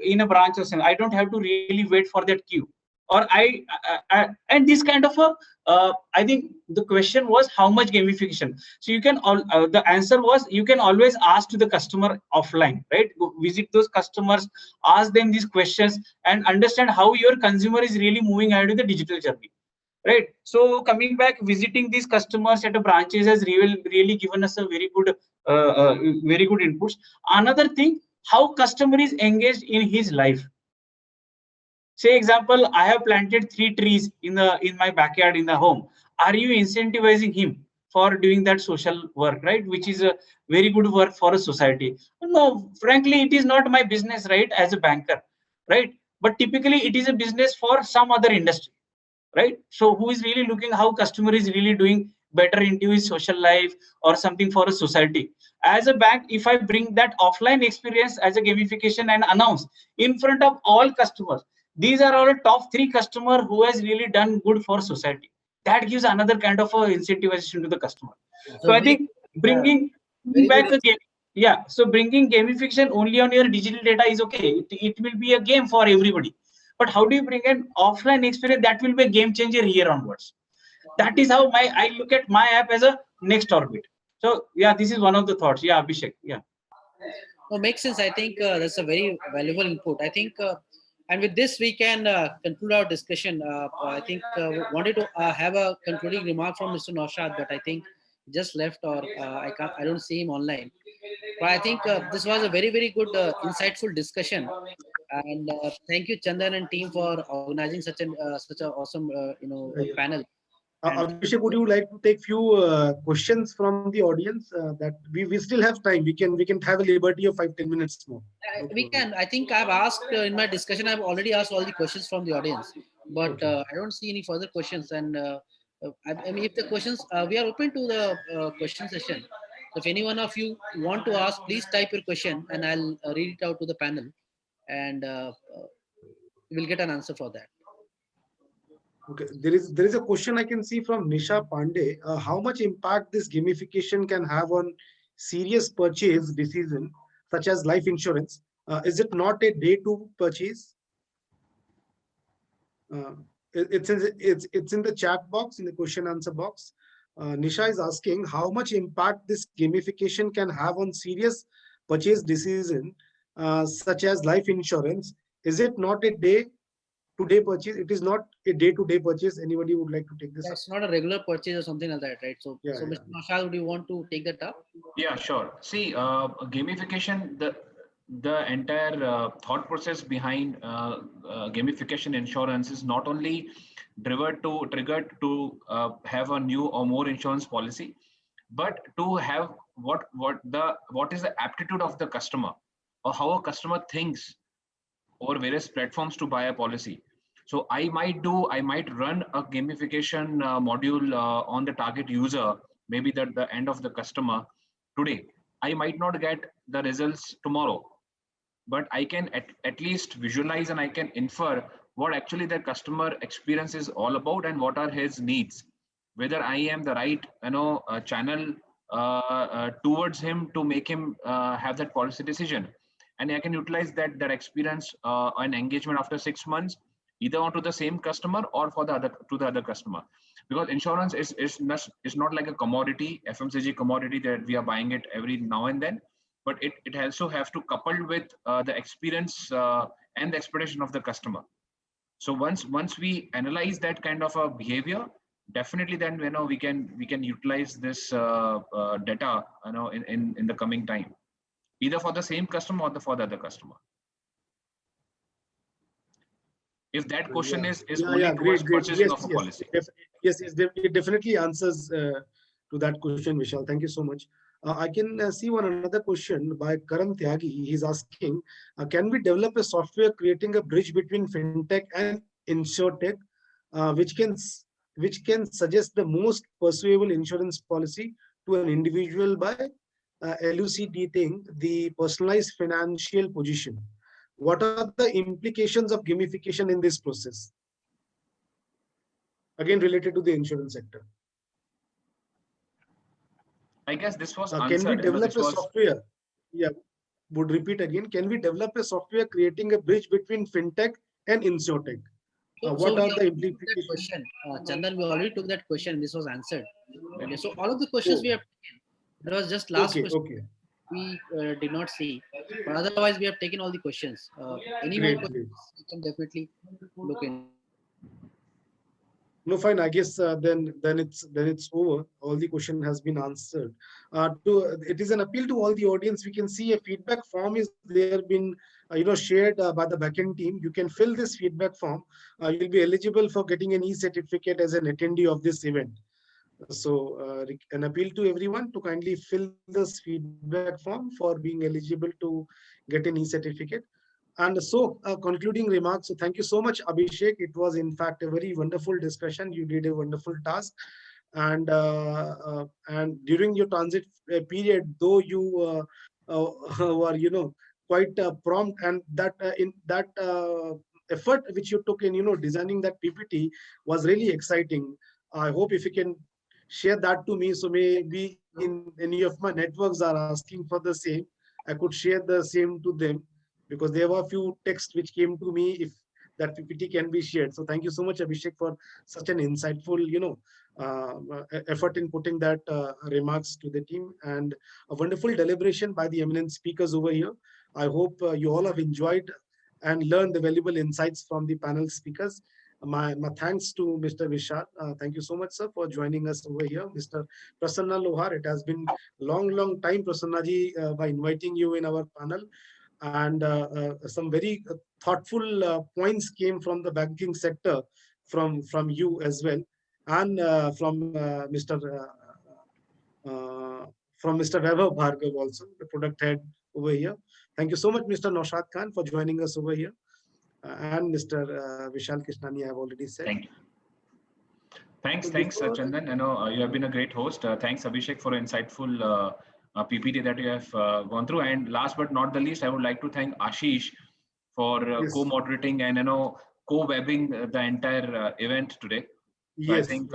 in a branch or something. I don't have to really wait for that queue. Or and this kind of I think the question was how much gamification. So you can the answer was you can always ask to the customer offline, right? Go visit those customers, ask them these questions, and understand how your consumer is really moving ahead with the digital journey. Right. So coming back, visiting these customers at the branches has really given us a very good inputs. Another thing, how customer is engaged in his life. Say example, I have planted 3 trees in my backyard in the home. Are you incentivizing him for doing that social work, right? Which is a very good work for a society. No, frankly, it is not my business, right? As a banker, right? But typically, it is a business for some other industry. right? So who is really looking how customer is really doing better into his social life or something for a society. As a bank, if I bring that offline experience as a gamification and announce in front of all customers, these are our top 3 customer who has really done good for society. That gives another kind of a incentivization to the customer. So I think bringing back a game, yeah. So bringing gamification only on your digital data is okay. It will be a game for everybody. But how do you bring an offline experience that will be a game changer here onwards? That is how I look at my app as a next orbit. So yeah, this is one of the thoughts. Yeah, Abhishek. Yeah. No, makes sense. I think that's a very valuable input. I think, and with this we can conclude our discussion. I think wanted to have a concluding remark from Mr. Naushad, but I think he just left, or I don't see him online. But I think this was a very good, insightful discussion. And thank you, Chandan and team, for organizing such an awesome panel. Abhishek, would you like to take few questions from the audience? That we still have time. We can have a liberty of 5-10 minutes more. We can. I think I've asked in my discussion. I've already asked all the questions from the audience, but I don't see any further questions. And I mean, if the questions, we are open to the question session. So if any one of you want to ask, please type your question, and I'll read it out to the panel, and we'll get an answer for that. Okay, there is a question I can see from Nisha Pandey. How much impact this gamification can have on serious purchase decision, such as life insurance? Is it not a day to purchase? It's in the chat box, in the question answer box. Nisha is asking how much impact this gamification can have on serious purchase decision, such as life insurance. Is it not a day-to-day purchase? It is not a day-to-day purchase. Anybody would like to take this? That's not a regular purchase or something like that, right? So, Yeah, Mr. Naushad, do you want to take that up? Yeah, sure. See, gamification, the entire thought process behind gamification insurance is not only triggered to have a new or more insurance policy, but to have what is the aptitude of the customer, or how a customer thinks over various platforms to buy a policy. So I might run a gamification module on the target user, maybe at the end of the customer today. I might not get the results tomorrow, but I can at least visualize and I can infer what actually the customer experience is all about and what are his needs, whether I am the right channel towards him to make him have that policy decision. And I can utilize that experience and engagement after 6 months, either onto the same customer or for the other customer. Because insurance is not like a commodity, FMCG commodity that we are buying it every now and then, but it also have to couple with the experience and the expectation of the customer. So once we analyze that kind of a behavior, definitely then we can utilize this data in the coming time, either for the same customer or for the other customer. If that question is only towards purchasing of a policy. Yes, it definitely answers to that question, Vishal. Thank you so much. I can see another question by Karan Tyagi. He's asking, can we develop a software creating a bridge between fintech and insurtech, which can suggest the most persuasive insurance policy to an individual by elucidating the personalized financial position? What are the implications of gamification in this process? Again, related to the insurance sector. I guess this was answered. Can we develop a software? Yeah, would repeat again. Can we develop a software creating a bridge between fintech and insurtech? What are the implications? Question, Chandan, we already took that question and this was answered. Okay, so all of the questions we have taken, there was just last question. Okay. We did not see, but otherwise we have taken all the questions. Any more questions, you can definitely look in. No, fine. I guess then it's over. All the question has been answered. It is an appeal to all the audience. We can see a feedback form is there been shared by the backend team. You can fill this feedback form. You'll be eligible for getting an e-certificate as an attendee of this event. So an appeal to everyone to kindly fill this feedback form for being eligible to get an e-certificate. And so, concluding remarks. So, thank you so much, Abhishek. It was, in fact, a very wonderful discussion. You did a wonderful task, and during your transit period, though you were, quite prompt, and that in that effort which you took in, designing that PPT was really exciting. I hope if you can share that to me, so maybe in any of my networks are asking for the same, I could share the same to them, because there were a few texts which came to me if that PPT can be shared. So thank you so much, Abhishek, for such an insightful, effort in putting that remarks to the team, and a wonderful deliberation by the eminent speakers over here. I hope you all have enjoyed and learned the valuable insights from the panel speakers. My thanks to Mr. Vishal. Thank you so much, sir, for joining us over here. Mr. Prasanna Lohar, it has been long time, Prasanna ji, by inviting you in our panel. And some very thoughtful points came from the banking sector from you as well, and from Mr. Vaibhav Bhargav also, the product head over here. Thank you so much, Mr. Naushad Khan, for joining us over here. And Mr. Vishal Krishnani, I have already said. Thank you. Thanks, Chandan. I know you have been a great host. Thanks, Abhishek, for an insightful PPT that you have gone through. And last but not the least, I would like to thank Ashish for co-moderating and co-webbing the entire event today. So I think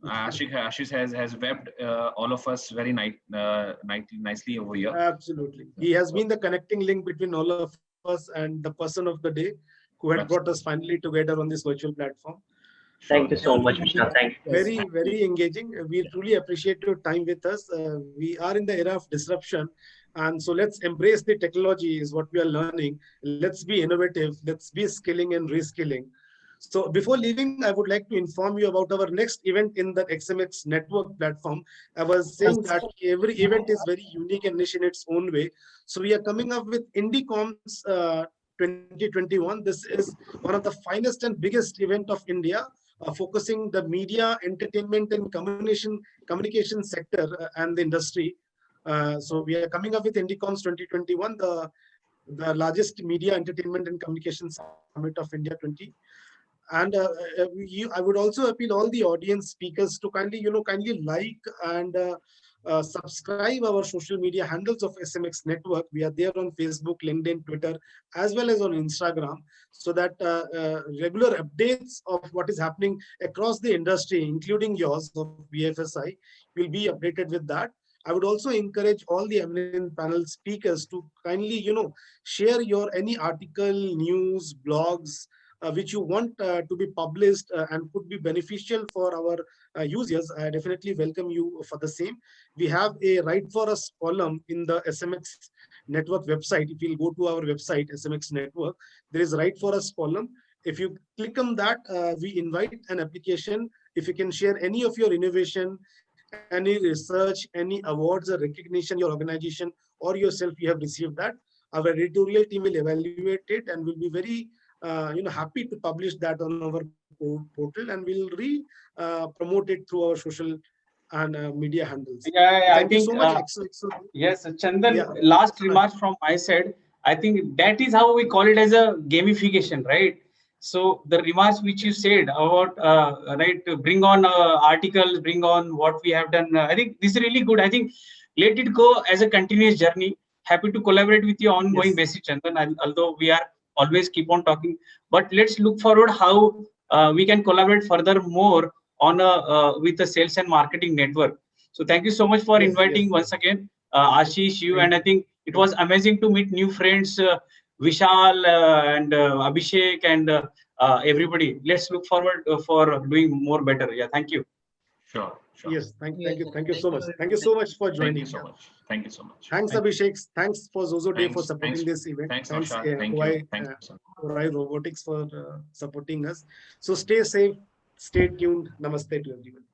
Ashish has webbed all of us very nicely over here. Absolutely. He has been the connecting link between all of us and the person of the day who had brought us finally together on this virtual platform. Thank you so much, Vishal. Thank you. Very engaging. We truly appreciate your time with us. We are in the era of disruption, and so let's embrace the technology is what we are learning. Let's be innovative. Let's be skilling and reskilling. So before leaving, I would like to inform you about our next event in the XMX network platform. I was saying that every event is very unique and niche in its own way. So we are coming up with IndieComms 2021. This is one of the finest and biggest event of India, focusing the media, entertainment, and communication sector and the industry. So we are coming up with IndieComms 2021, the largest media, entertainment, and communication summit of India 20. And I would also appeal all the audience speakers to kindly like and subscribe our social media handles of SMX Network. We are there on Facebook, LinkedIn, Twitter, as well as on Instagram, so that regular updates of what is happening across the industry, including yours of BFSI, will be updated with that. I would also encourage all the eminent panel speakers to kindly, share your any article, news, blogs, which you want to be published and could be beneficial for our users. I definitely welcome you for the same. We have a Write for Us column in the SMX Network website. If you go to our website, SMX Network, there is Write for Us column. If you click on that, we invite an application. If you can share any of your innovation, any research, any awards or recognition your organization or yourself you have received that, our editorial team will evaluate it and will be very happy to publish that on our portal, and we'll promote it through our social and media handles. Yeah, Thank you so much. Yes, Chandan, last remarks from my side. I think that is how we call it as a gamification, right? So the remarks which you said about bring on articles, bring on what we have done. I think this is really good. I think let it go as a continuous journey. Happy to collaborate with you on ongoing basis, Chandan. Although we are always keep on talking, but let's look forward how we can collaborate further more on with the sales and marketing network. So thank you so much for inviting once again, Ashish, you, and I think it was amazing to meet new friends, Vishal and Abhishek and everybody. Let's look forward for doing more better. Yeah, thank you. Sure. Yes, thank you so much. Thank you so much for joining. Thank you so much. Thanks, Abhishek. Thanks for Zozo Day for supporting this event. Thanks, Thanks Naushad. Robotics for supporting us. So stay safe, stay tuned. Namaste to everyone.